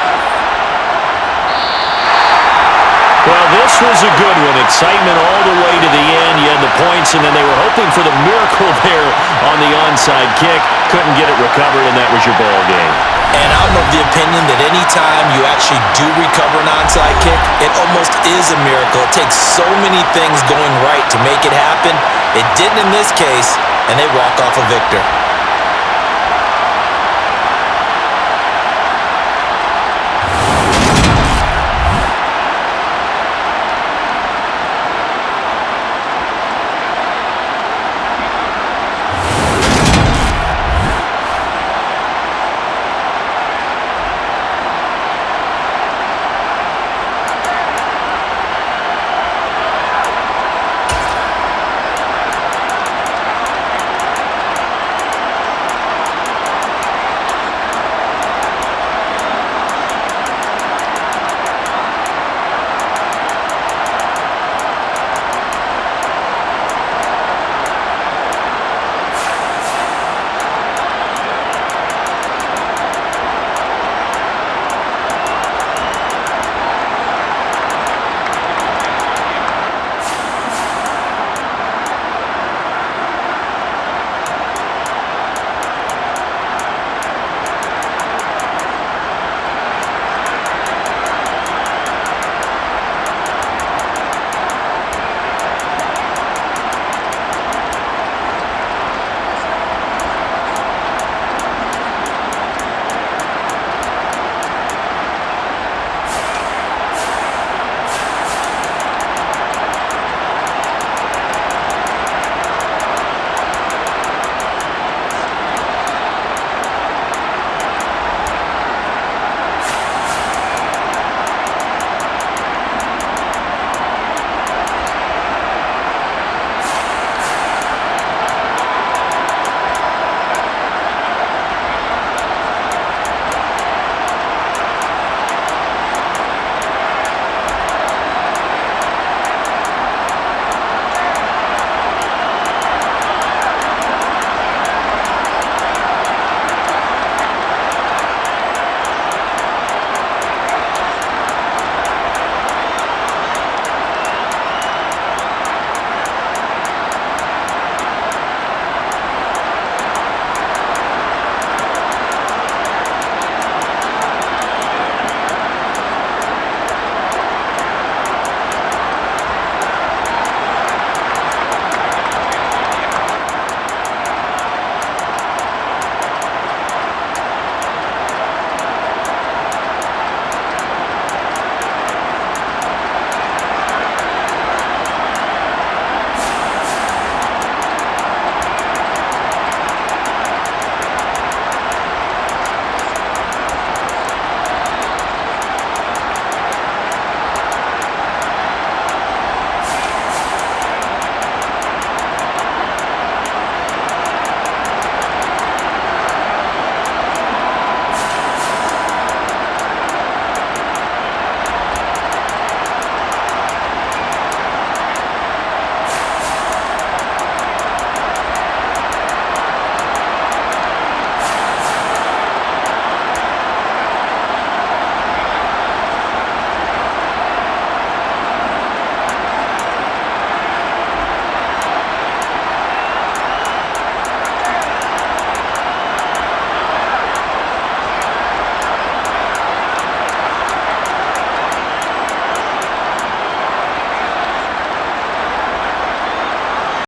Well, this was a good one. Excitement all the way to the end. You had the points, and then they were hoping for the miracle there on the onside kick. Couldn't get it recovered, and that was your ball game. And I'm of the opinion that any time you actually do recover an onside kick, it almost is a miracle. It takes so many things going right to make it happen. It didn't in this case, and they walk off a victor.